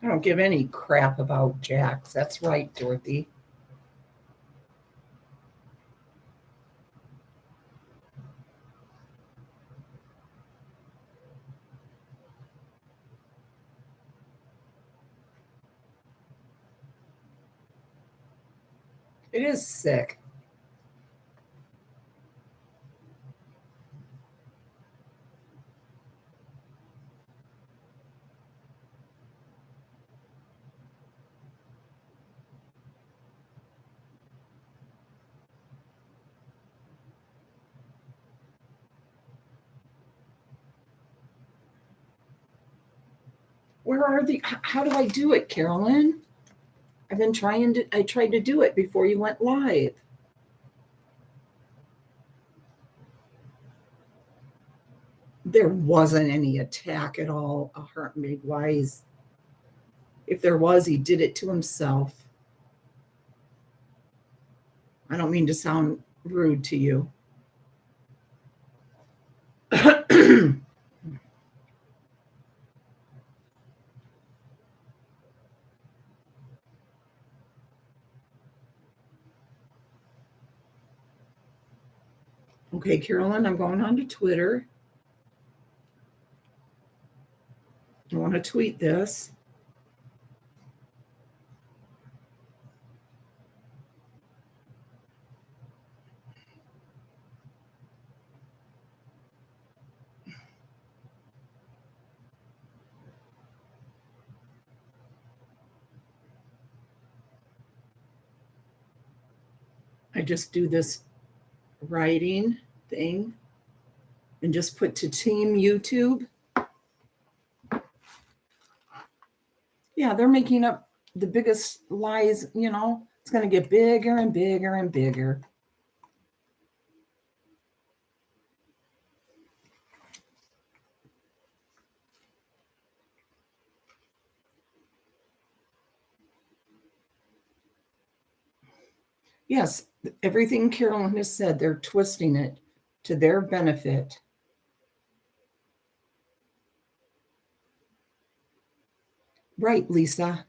I don't give any crap about Jax. That's right, Dorothy. It is sick. Where are the? How do I do it, Carolyn? I tried to do it before you went live. There wasn't any attack at all. Hurt Big Wise. If there was, he did it to himself. I don't mean to sound rude to you. Okay, Carolyn, I'm going on to Twitter. I want to tweet this. I just do this writing thing and just put to Team YouTube. Yeah, they're making up the biggest lies, it's going to get bigger and bigger and bigger. Yes, everything Carolyn has said, they're twisting it to their benefit. Right, Lisa.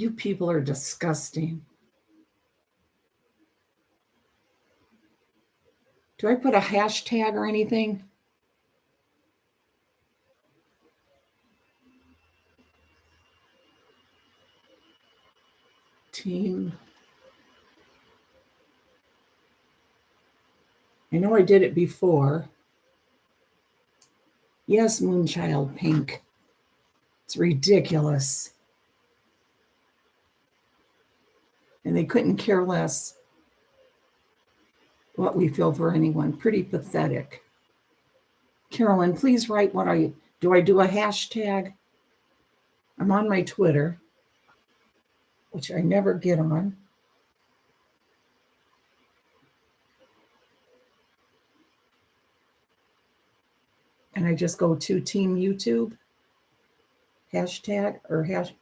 You people are disgusting. Do I put a hashtag or anything? Team. I know I did it before. Yes, Moonchild Pink. It's ridiculous. And they couldn't care less what we feel for anyone. Pretty pathetic. Carolyn, please write what do I do a hashtag? I'm on my Twitter, which I never get on. And I just go to Team YouTube, hashtag or hash.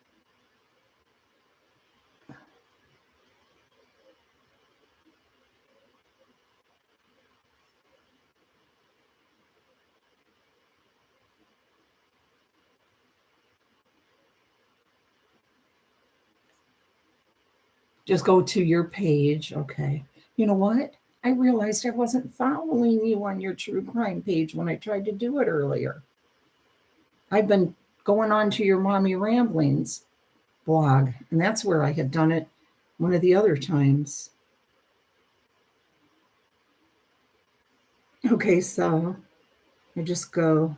Just go to your page. Okay. You know what? I realized I wasn't following you on your true crime page when I tried to do it earlier. I've been going on to your Mommy Ramblings blog, and that's where I had done it one of the other times. Okay, so I just go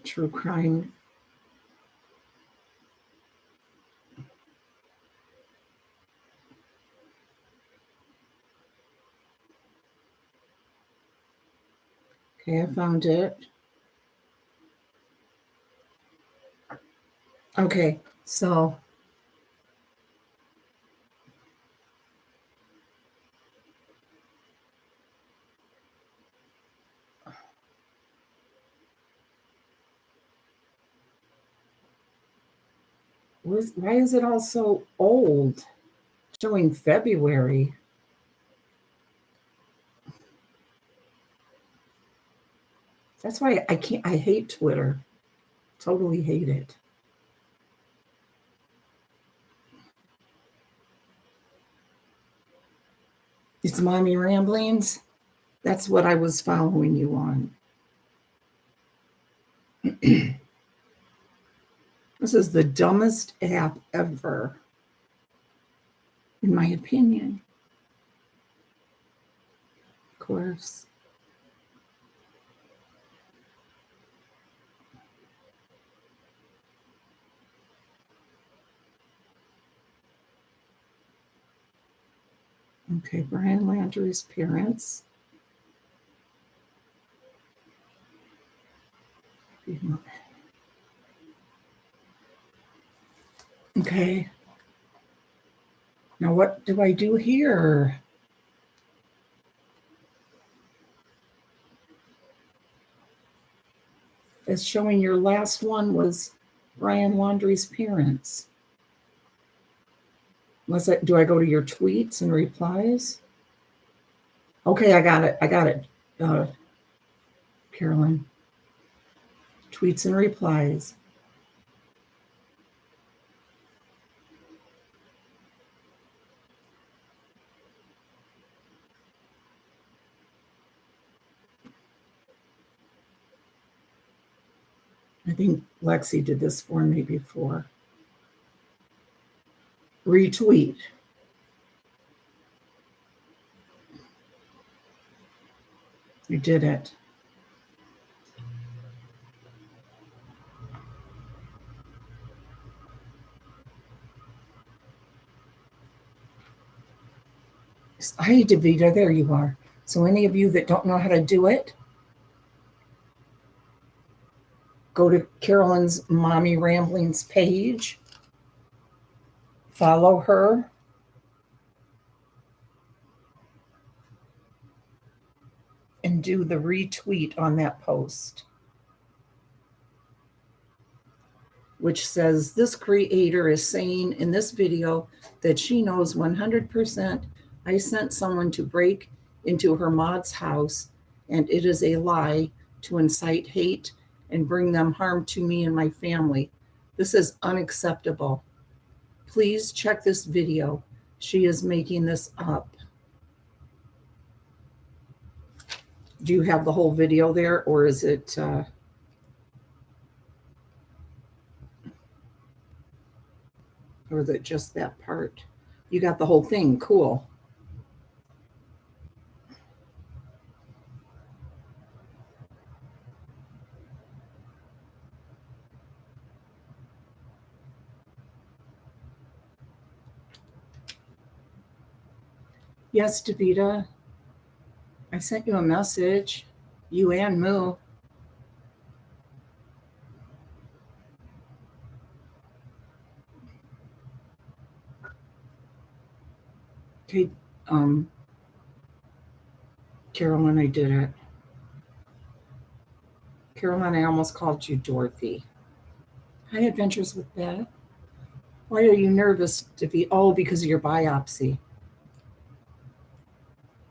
true crime. Okay, I found it. Okay, so why is it all so old? Showing February. That's why I hate Twitter. Totally hate it. It's Mommy Ramblings. That's what I was following you on. This is the dumbest app ever, in my opinion. Of course. Okay, Brian Landry's parents. Okay. Now what do I do here? It's showing your last one was Brian Laundrie's parents. Do I go to your tweets and replies? Okay, I got it. Carolyn. Tweets and replies. I think Lexi did this for me before. Retweet. You did it. Hi, Davida. There you are. So any of you that don't know how to do it, go to Carolyn's Mommy Ramblings page. Follow her. And do the retweet on that post, which says this creator is saying in this video that she knows 100% I sent someone to break into her mod's house, and it is a lie to incite hate and bring them harm to me and my family. This is unacceptable. Please check this video. She is making this up. Do you have the whole video there, or is it... or is it just that part? You got the whole thing. Cool. Yes, Davita. I sent you a message. You and Moo. Okay, Carolyn, I did it. Carolyn, I almost called you Dorothy. Hi, Adventures with Beth. Why are you nervous, Davita? Oh, because of your biopsy.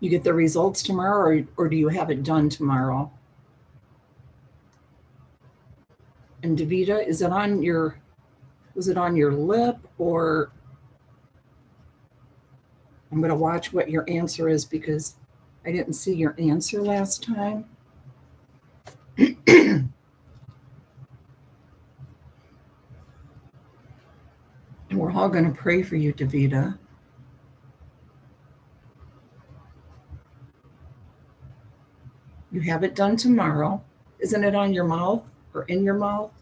You get the results tomorrow, or do you have it done tomorrow? And Davita, is it on your... was it on your lip, or... I'm going to watch what your answer is because I didn't see your answer last time. And we're all going to pray for you, Davita. You have it done tomorrow. Isn't it on your mouth or in your mouth?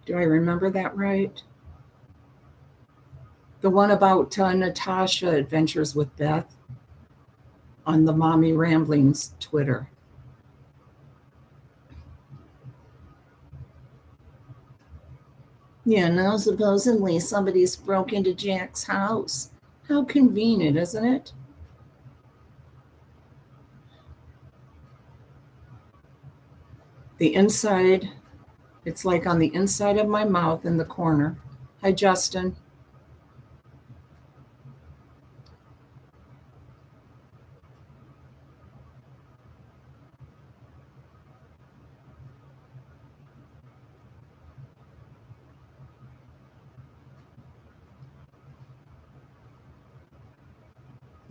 Do I remember that right? The one about Natasha Adventures with Beth on the Mommy Ramblings Twitter. Yeah, now supposedly somebody's broke into Jack's house. How convenient, isn't it? The inside, it's like on the inside of my mouth in the corner. Hi, Justin.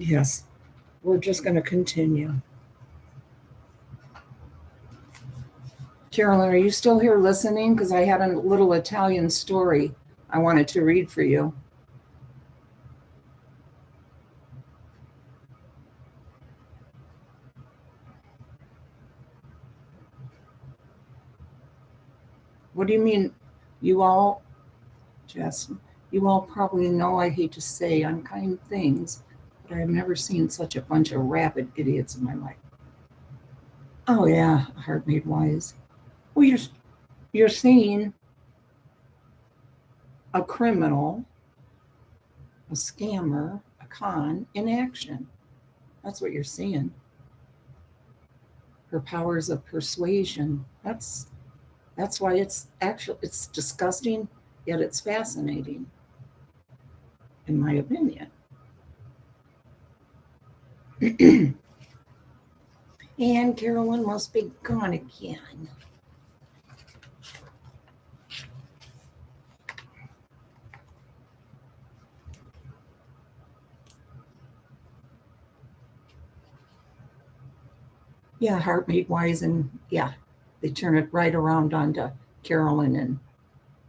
Yes, we're just going to continue. Carolyn, are you still here listening? Because I had a little Italian story I wanted to read for you. What do you mean? You all, Jess, you all probably know I hate to say unkind things, but I've never seen such a bunch of rabid idiots in my life. Oh yeah, Heart Made Wise. Well, you're seeing a criminal, a scammer, a con in action. That's what you're seeing. Her powers of persuasion. That's why it's disgusting, yet it's fascinating, in my opinion. And Carolyn must be gone again. Yeah, Heart Made Wise, and yeah, they turn it right around onto Carolyn and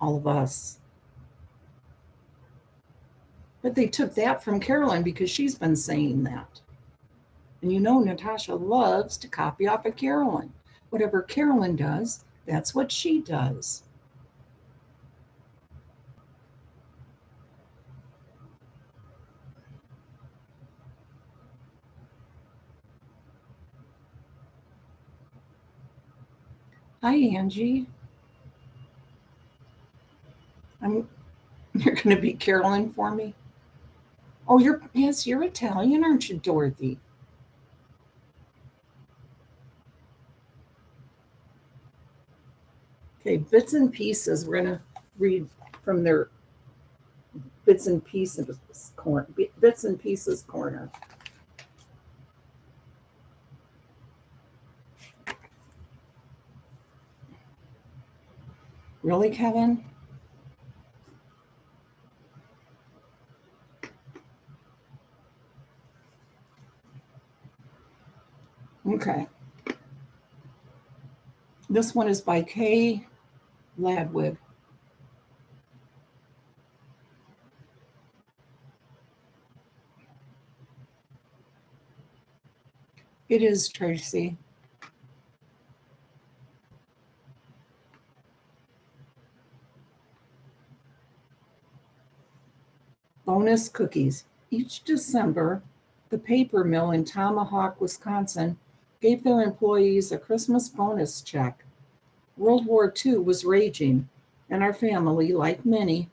all of us. But they took that from Carolyn because she's been saying that. And you know, Natasha loves to copy off of Carolyn. Whatever Carolyn does, that's what she does. Hi, Angie. You're going to be Carolyn for me? Oh, you're Italian, aren't you, Dorothy? Okay, Bits and Pieces. We're going to read from their Bits and Pieces corner. Bits and Pieces corner. Really, Kevin? Okay. This one is by Kay Ladwig. It is, Tracy. Bonus cookies. Each December, the paper mill in Tomahawk, Wisconsin, gave their employees a Christmas bonus check. World War II was raging, and our family, like many,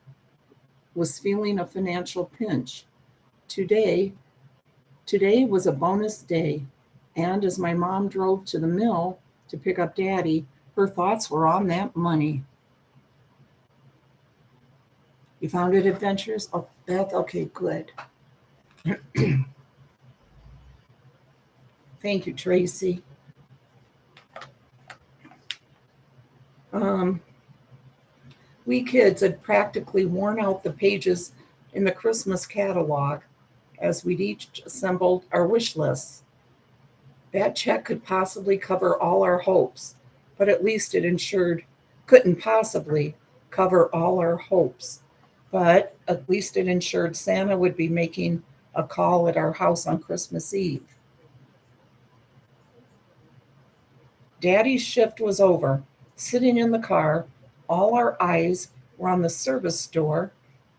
was feeling a financial pinch. Today was a bonus day, and as my mom drove to the mill to pick up Daddy, her thoughts were on that money. You found it adventurous? Oh, Beth, okay, good. Thank you, Tracy. We kids had practically worn out the pages in the Christmas catalog as we'd each assembled our wish lists. That check could possibly cover all our hopes, but at least couldn't possibly cover all our hopes, but at least it ensured Santa would be making a call at our house on Christmas Eve. Daddy's shift was over. Sitting in the car, all our eyes were on the service door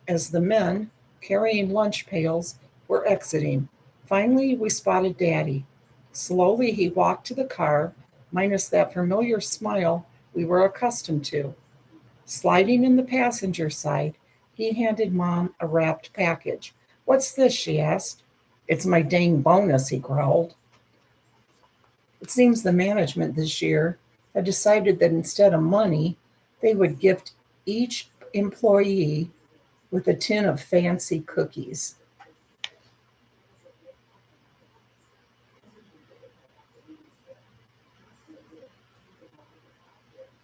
as the men, carrying lunch pails, were exiting. Finally, we spotted Daddy. Slowly, he walked to the car, minus that familiar smile we were accustomed to. Sliding in the passenger side, he handed Mom a wrapped package. "What's this?" she asked. "It's my dang bonus," he growled. It seems the management this year had decided that instead of money, they would gift each employee with a tin of fancy cookies.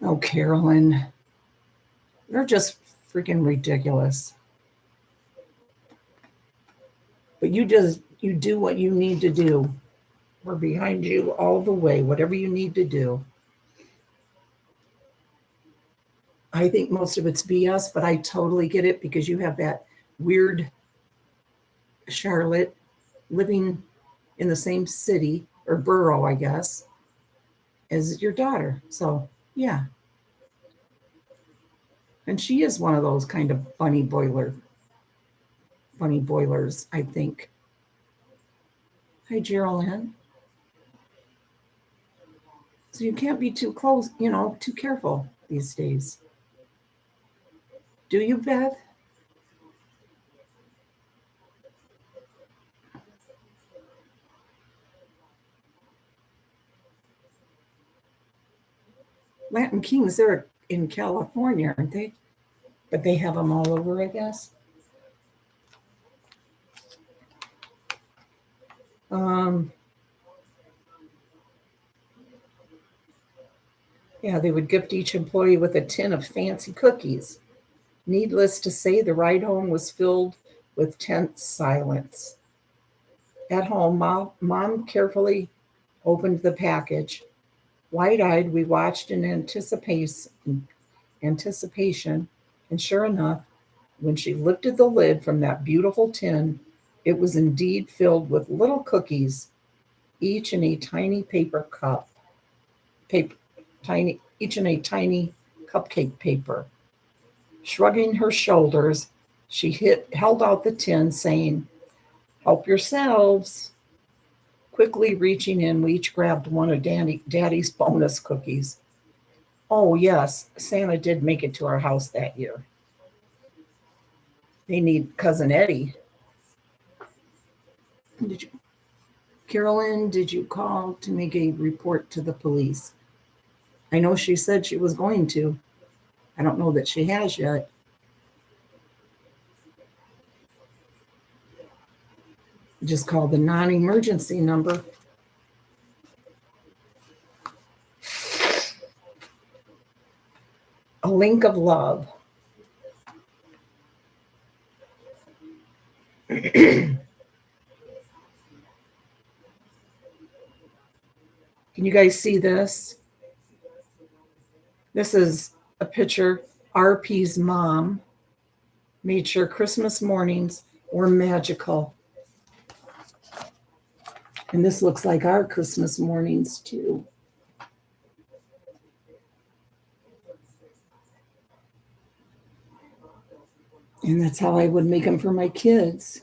Oh, Carolyn, you're just freaking ridiculous. But you do what you need to do. We're behind you all the way, whatever you need to do. I think most of it's BS, but I totally get it because you have that weird Charlotte living in the same city or borough, I guess, as your daughter. So, yeah. And she is one of those kind of bunny boilers, I think. Hi, Geraldine. So you can't be too close, too careful these days. Do you, Beth? Latin Kings, they're in California, aren't they? But they have them all over, I guess. Yeah, they would gift each employee with a tin of fancy cookies. Needless to say, the ride home was filled with tense silence. At home, Mom carefully opened the package. Wide-eyed, we watched in anticipation, and sure enough, when she lifted the lid from that beautiful tin, it was indeed filled with little cookies, each in a tiny paper cup, each in a tiny cupcake paper. Shrugging her shoulders, she held out the tin, saying, "Help yourselves." Quickly reaching in, we each grabbed one of Daddy's bonus cookies. Oh, yes, Santa did make it to our house that year. They need Cousin Eddie. Carolyn, did you call to make a report to the police? I know she said she was going to. I don't know that she has yet. Just call the non-emergency number. link of love. Can you guys see this? This is a picture. RP's mom made sure Christmas mornings were magical. And this looks like our Christmas mornings too. And that's how I would make them for my kids.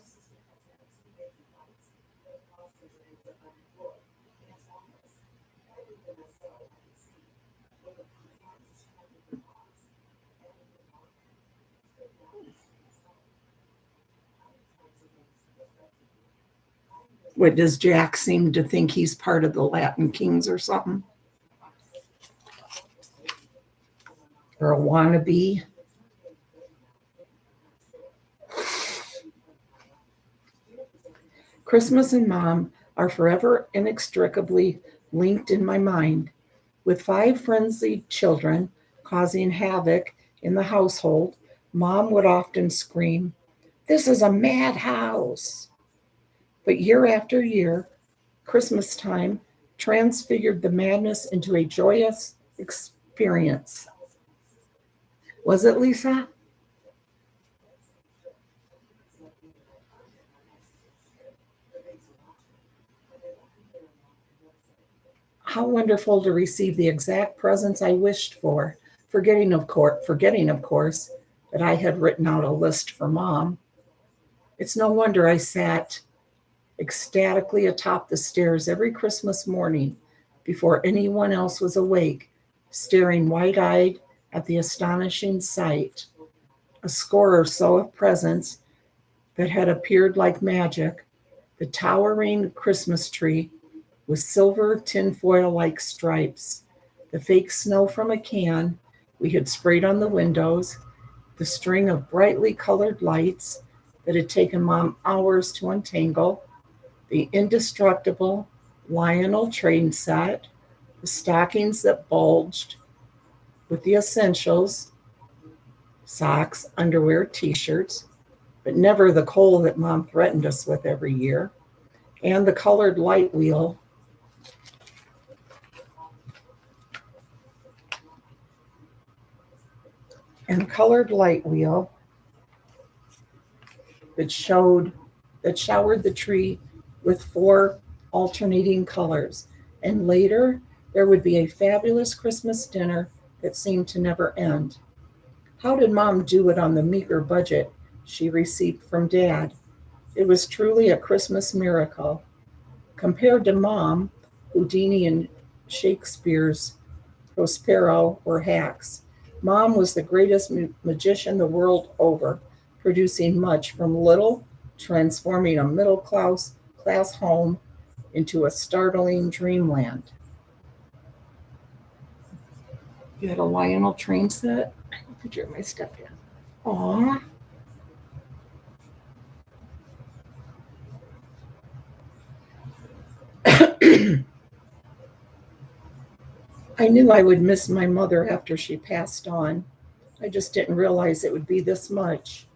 What, does Jack seem to think he's part of the Latin Kings or something? Or a wannabe? Christmas and Mom are forever inextricably linked in my mind. With 5 frenzied children causing havoc in the household, Mom would often scream, "This is a madhouse." But year after year, Christmas time transfigured the madness into a joyous experience. Was it, Lisa? How wonderful to receive the exact presents I wished for, forgetting of course, that I had written out a list for Mom. It's no wonder I sat ecstatically atop the stairs every Christmas morning before anyone else was awake, staring wide-eyed at the astonishing sight. A score or so of presents that had appeared like magic, the towering Christmas tree with silver tinfoil-like stripes, the fake snow from a can we had sprayed on the windows, the string of brightly colored lights that had taken Mom hours to untangle, the indestructible Lionel train set, the stockings that bulged with the essentials, socks, underwear, t-shirts, but never the coal that Mom threatened us with every year, and the colored light wheel that showered the tree with 4 alternating colors. And later, there would be a fabulous Christmas dinner that seemed to never end. How did Mom do it on the meager budget she received from Dad? It was truly a Christmas miracle. Compared to Mom, Houdini and Shakespeare's Prospero were hacks. Mom was the greatest magician the world over, producing much from little, transforming a middle class home into a startling dreamland. You had a Lionel train set? I have a picture of my stepdad. Aw. I knew I would miss my mother after she passed on. I just didn't realize it would be this much.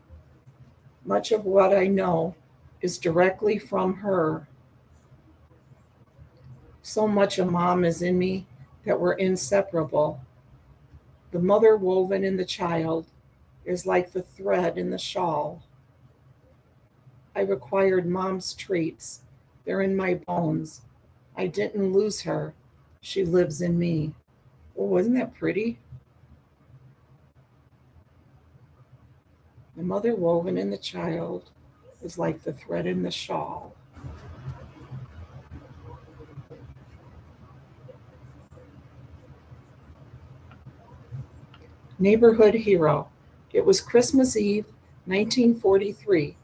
Much of what I know is directly from her. So much of Mom is in me that we're inseparable. The mother woven in the child is like the thread in the shawl. I required Mom's traits. They're in my bones. I didn't lose her. She lives in me. Oh, wasn't that pretty? The mother woven in the child is like the thread in the shawl. Neighborhood hero. It was Christmas Eve, 1943.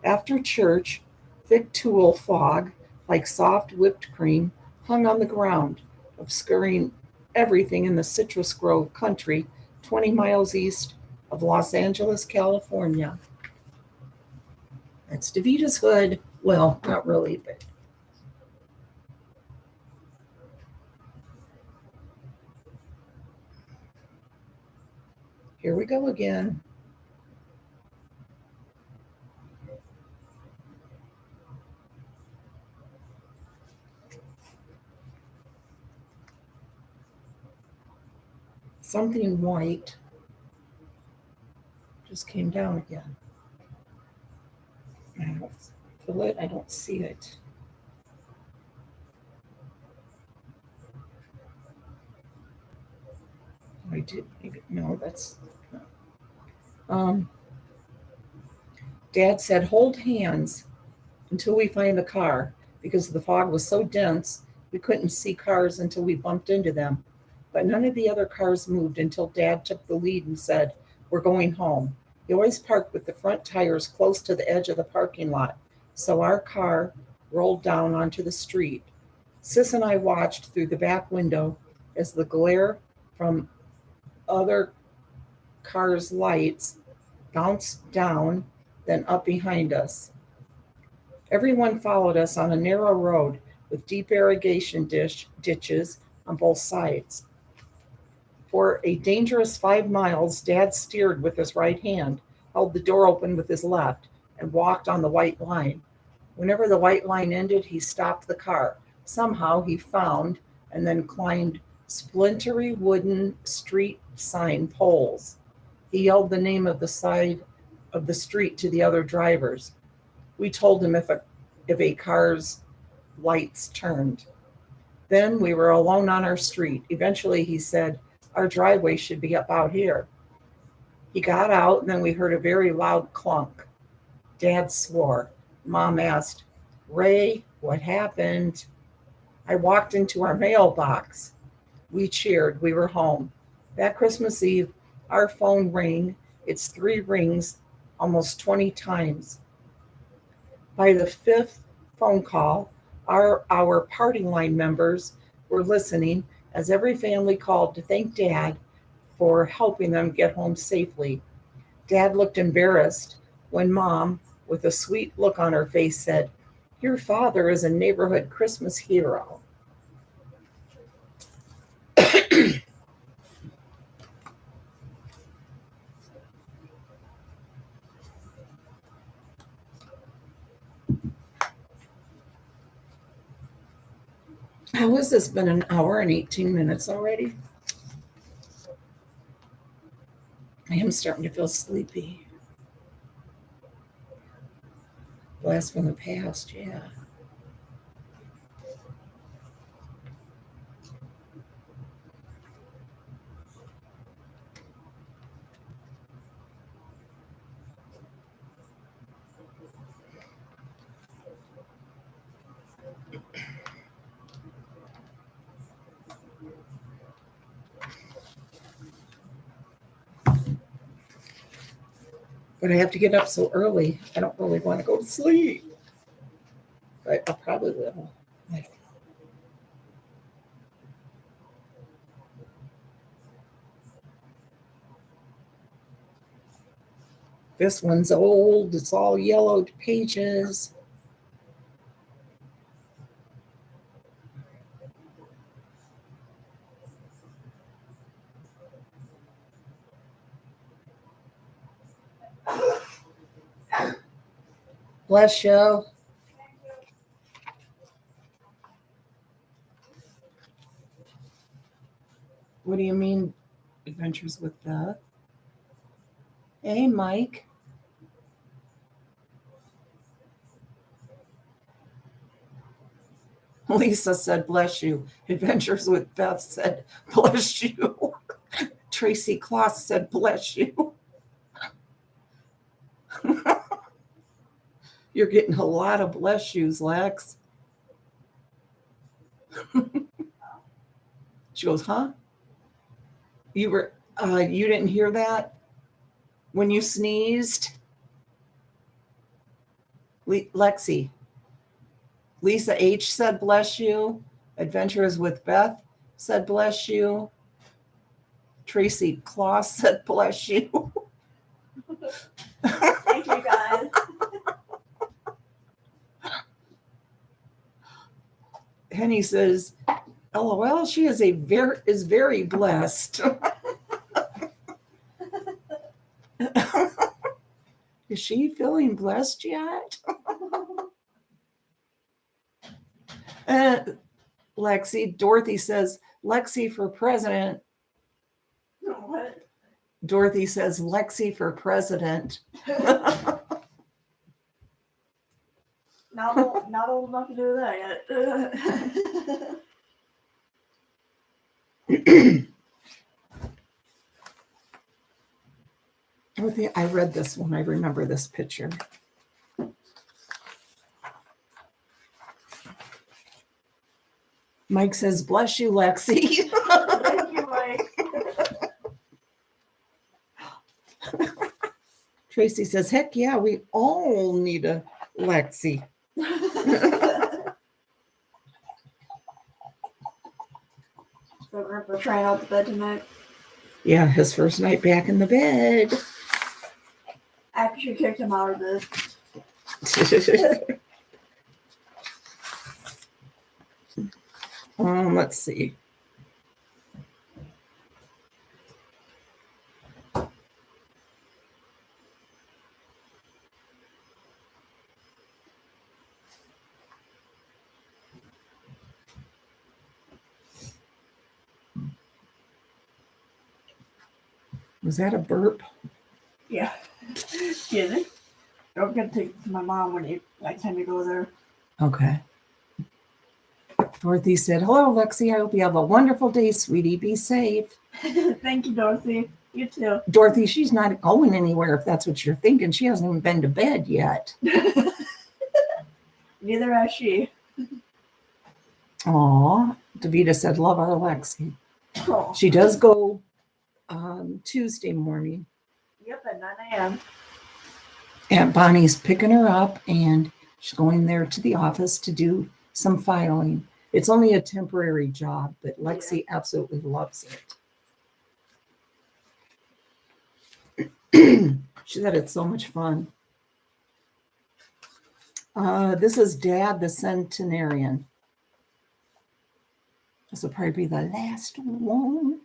After church, thick tulle fog, like soft whipped cream, hung on the ground, obscuring everything in the Citrus Grove country 20 miles east of Los Angeles, California. That's DeVita's hood. Well, not really, but Here we go again. Something white just came down again. I don't feel it. I don't see it. I did. No, that's. Dad said, hold hands until we find the car because the fog was so dense we couldn't see cars until we bumped into them. But none of the other cars moved until Dad took the lead and said, we're going home. He always parked with the front tires close to the edge of the parking lot, so our car rolled down onto the street. Sis and I watched through the back window as the glare from other cars' lights bounced down, then up behind us. Everyone followed us on a narrow road with deep irrigation ditches on both sides. For a dangerous 5 miles, Dad steered with his right hand, held the door open with his left, and walked on the white line. Whenever the white line ended, he stopped the car. Somehow he found and then climbed splintery wooden street sign poles. He yelled the name of the side of the street to the other drivers. We told him if a car's lights turned. Then we were alone on our street. Eventually he said, our driveway should be up out here. He got out, and then we heard a very loud clunk. Dad swore. Mom asked, Ray, what happened? I walked into our mailbox. We cheered. We were home. That Christmas Eve, our phone rang. It's 3 rings, almost 20 times. By the 5th phone call, our party line members were listening as every family called to thank Dad for helping them get home safely. Dad looked embarrassed when Mom, with a sweet look on her face, said, your father is a neighborhood Christmas hero. How has this been, an hour and 18 minutes already? I am starting to feel sleepy. Blast from the past, yeah. But I have to get up so early. I don't really want to go to sleep. But I probably will. This one's old. It's all yellowed pages. Bless you. What do you mean, Adventures with Beth? Hey, Mike. Lisa said, bless you. Adventures with Beth said, bless you. Tracy Kloss said, bless you. You're getting a lot of bless yous, Lex. She goes, huh? You didn't hear that when you sneezed? Lexi. Lisa H said, bless you. Adventures with Beth said, bless you. Tracy Kloss said, bless you.
Thank you, guys.
Henny says, LOL, she is very blessed. Is she feeling blessed yet? Lexi, Dorothy says, Lexi for president.
What?
Dorothy says, Lexi for president.
Not old enough to do that yet.
Dorothy, I read this one. I remember this picture. Mike says, bless you, Lexi.
Thank you, Mike.
Tracy says, heck yeah, we all need a Lexi.
So Grandpa trying out the bed tonight.
Yeah, his first night back in the bed.
After she kicked him out of bed.
Let's see. Was that a burp?
Yeah. Excuse me. Don't forget to take it to my mom when next time you go there.
Okay. Dorothy said, hello, Lexi. I hope you have a wonderful day, sweetie. Be safe.
Thank you, Dorothy. You too.
Dorothy, she's not going anywhere if that's what you're thinking. She hasn't even been to bed yet.
Neither has she.
Aw. Davita said, love our Lexi.
Oh.
She does go Tuesday morning.
Yep, at 9 a.m.
Aunt Bonnie's picking her up and she's going there to the office to do some filing. It's only a temporary job, but Lexi absolutely loves it. She said it's so much fun. This is Dad, the centenarian. This will probably be the last one.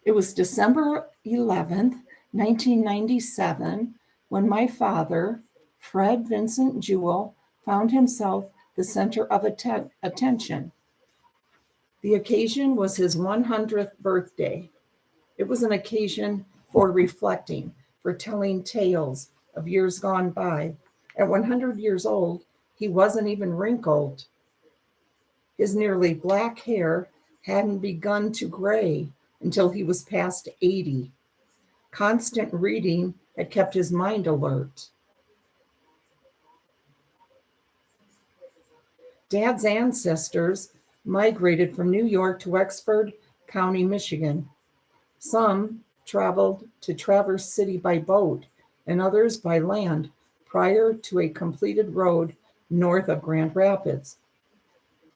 It was December 11th, 1997, when my father, Fred Vincent Jewell, found himself the center of attention. The occasion was his 100th birthday. It was an occasion for reflecting, for telling tales of years gone by. At 100 years old, he wasn't even wrinkled. His nearly black hair hadn't begun to gray until he was past 80. Constant reading had kept his mind alert. Dad's ancestors migrated from New York to Wexford County, Michigan. Some traveled to Traverse City by boat and others by land prior to a completed road north of Grand Rapids.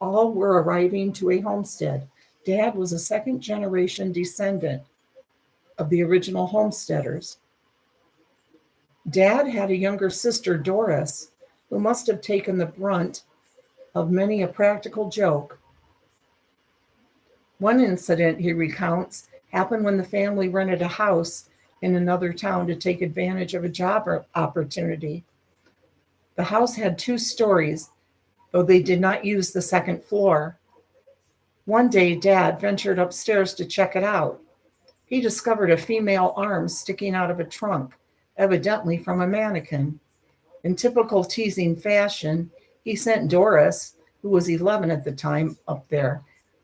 All were arriving to a homestead. Dad was a second-generation descendant of the original homesteaders. Dad had a younger sister, Doris, who must have taken the brunt of many a practical joke. One incident, he recounts, happened when the family rented a house in another town to take advantage of a job opportunity. The house had 2 stories, though they did not use the second floor. One day, Dad ventured upstairs to check it out. He discovered a female arm sticking out of a trunk, evidently from a mannequin. In typical teasing fashion, he sent Doris, who was 11 at the time, up there.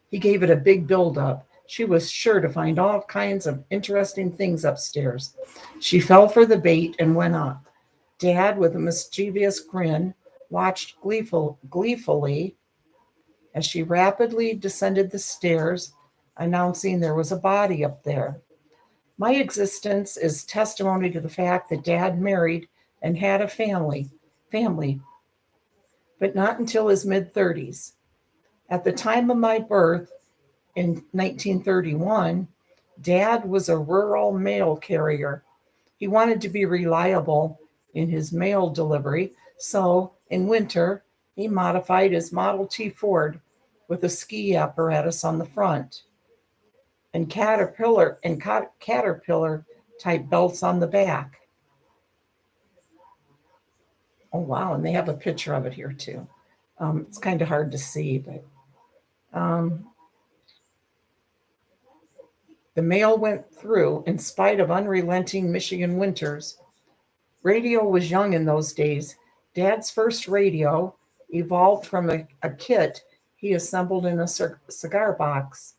He gave it a big build-up. She was sure to find all kinds of interesting things upstairs. She fell for the bait and went up. Dad, with a mischievous grin, watched gleefully as she rapidly descended the stairs, announcing there was a body up there. My existence is testimony to the fact that Dad married and had a family, but not until his mid-30s. At the time of my birth in 1931, Dad was a rural mail carrier. He wanted to be reliable in his mail delivery, so in winter, he modified his Model T Ford with a ski apparatus on the front. and caterpillar type belts on the back. Oh wow, and they have a picture of it here too. It's kind of hard to see, but the mail went through in spite of unrelenting Michigan winters. Radio was young in those days. Dad's first radio evolved from a kit he assembled in a cigar box.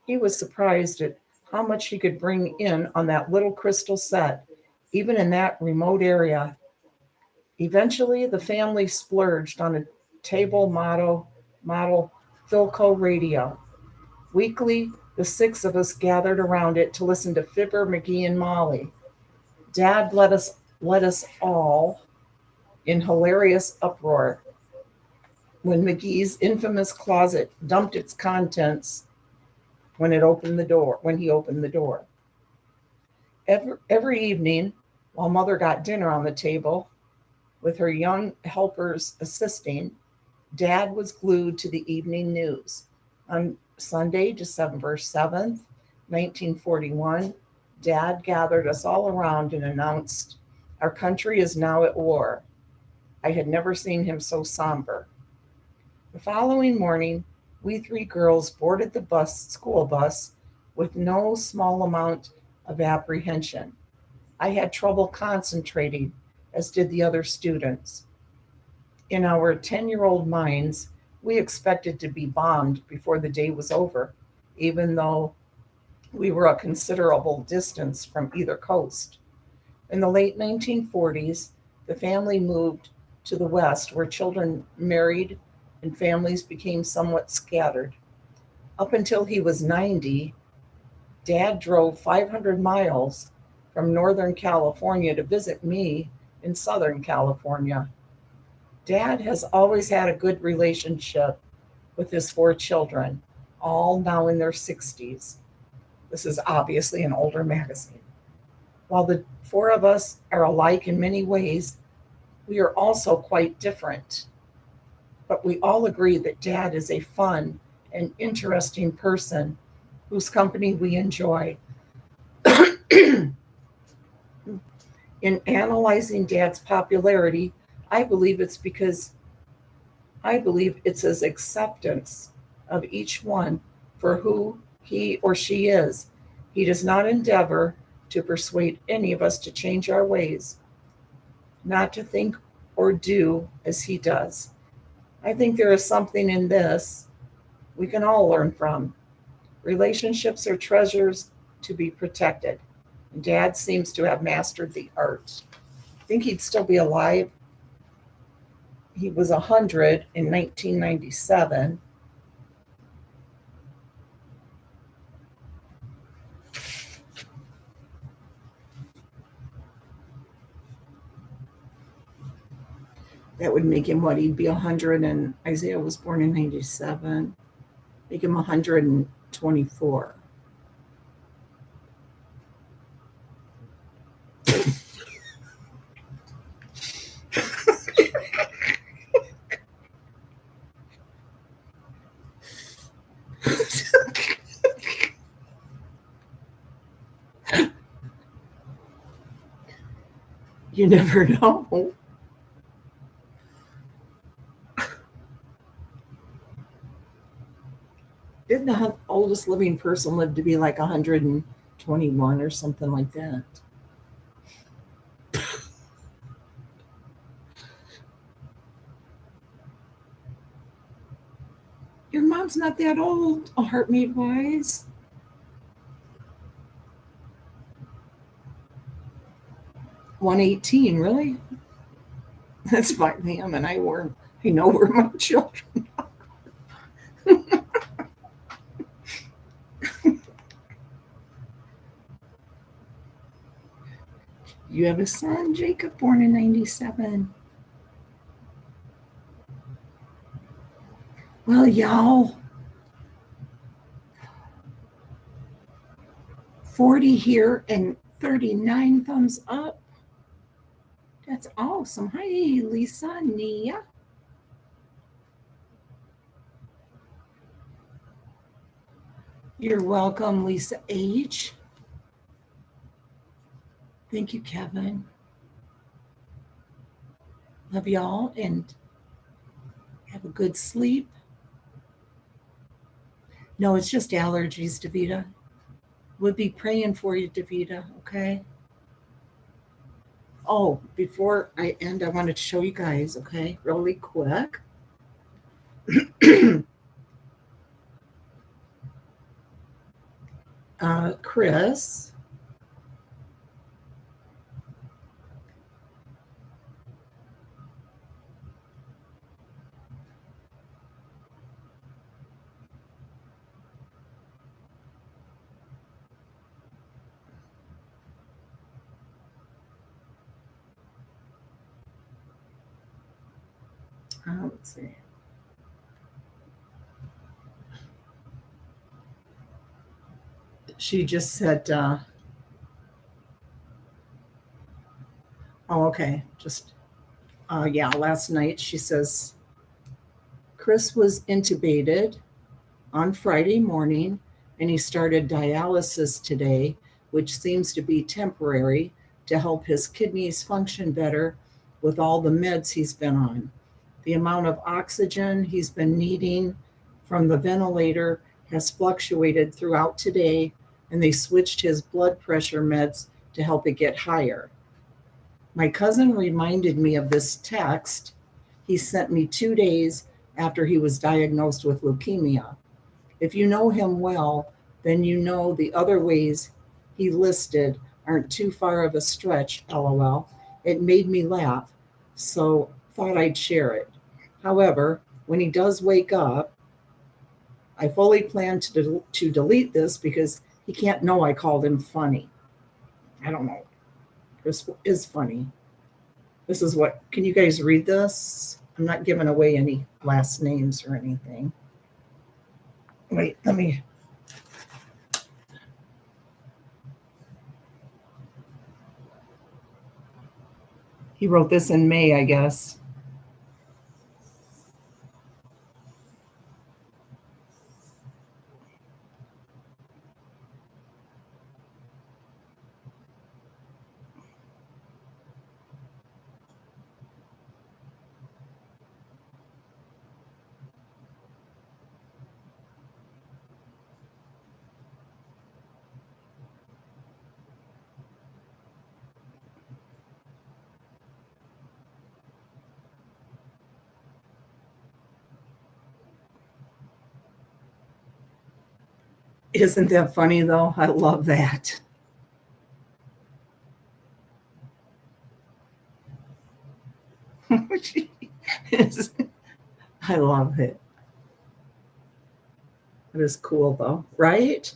He was surprised at how much he could bring in on that little crystal set, even in that remote area. Eventually, the family splurged on a table model Philco radio. Weekly, the six of us gathered around it to listen to Fibber, McGee, and Molly. Dad led us all in hilarious uproar when McGee's infamous closet dumped its contents when he opened the door. Every evening, while Mother got dinner on the table, with her young helpers assisting, Dad was glued to the evening news. On Sunday, December 7th, 1941, Dad gathered us all around and announced, "Our country is now at war." I had never seen him so somber. The following morning, we three girls boarded the school bus with no small amount of apprehension. I had trouble concentrating, as did the other students. In our 10-year-old minds, we expected to be bombed before the day was over, even though we were a considerable distance from either coast. In the late 1940s, the family moved to the West, where children married and families became somewhat scattered. Up until he was 90, Dad drove 500 miles from Northern California to visit me in Southern California. Dad has always had a good relationship with his four children, all now in their 60s. This is obviously an older magazine. While the four of us are alike in many ways, we are also quite different. But we all agree that Dad is a fun and interesting person whose company we enjoy. In analyzing Dad's popularity, I believe it's his acceptance of each one for who he or she is. He does not endeavor to persuade any of us to change our ways, not to think or do as he does. I think there is something in this we can all learn from. Relationships are treasures to be protected. Dad seems to have mastered the art. I think he'd still be alive. He was 100 in 1997. That would make him what? He'd be 100, and Isaiah was born in 97. Make him 124. You never know. Didn't the oldest living person live to be like 121 or something like that? Your mom's not that old, heart-made wise. $118, really? That's fine. Him and I know we're my children. You have a son, Jacob, born in 97. Well, y'all, 40 here and 39 thumbs up. That's awesome. Hi, Lisa, Nia. You're welcome, Lisa H. Thank you, Kevin. Love y'all and have a good sleep. No, it's just allergies, Davita. We'll be praying for you, Davita, okay? Oh, before I end, I wanted to show you guys, okay, really quick. Chris. Let's see. She just said, oh, okay. Just, yeah, last night she says, Chris was intubated on Friday morning and he started dialysis today, which seems to be temporary to help his kidneys function better with all the meds he's been on. The amount of oxygen he's been needing from the ventilator has fluctuated throughout today, and they switched his blood pressure meds to help it get higher. My cousin reminded me of this text he sent me 2 days after he was diagnosed with leukemia. If you know him well, then you know the other ways he listed aren't too far of a stretch, lol. It made me laugh, so thought I'd share it. However, when he does wake up, I fully plan to delete this because he can't know I called him funny. I don't know. This is funny. This is what, can you guys read this? I'm not giving away any last names or anything. Wait, let me. He wrote this in May, I guess. Isn't that funny though? I love that. I love it. It is cool though, right?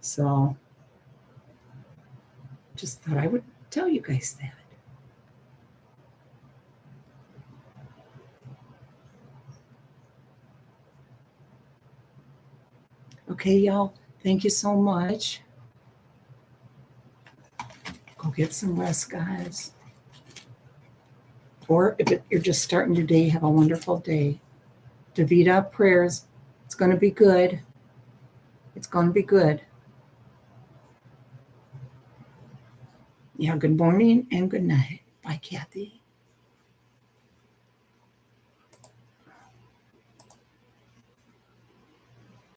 So just thought I would tell you guys that. Okay, y'all. Thank you so much. Go get some rest, guys. Or if you're just starting your day, have a wonderful day. Davita, prayers. It's going to be good. It's going to be good. Yeah, good morning and good night. Bye, Kathy.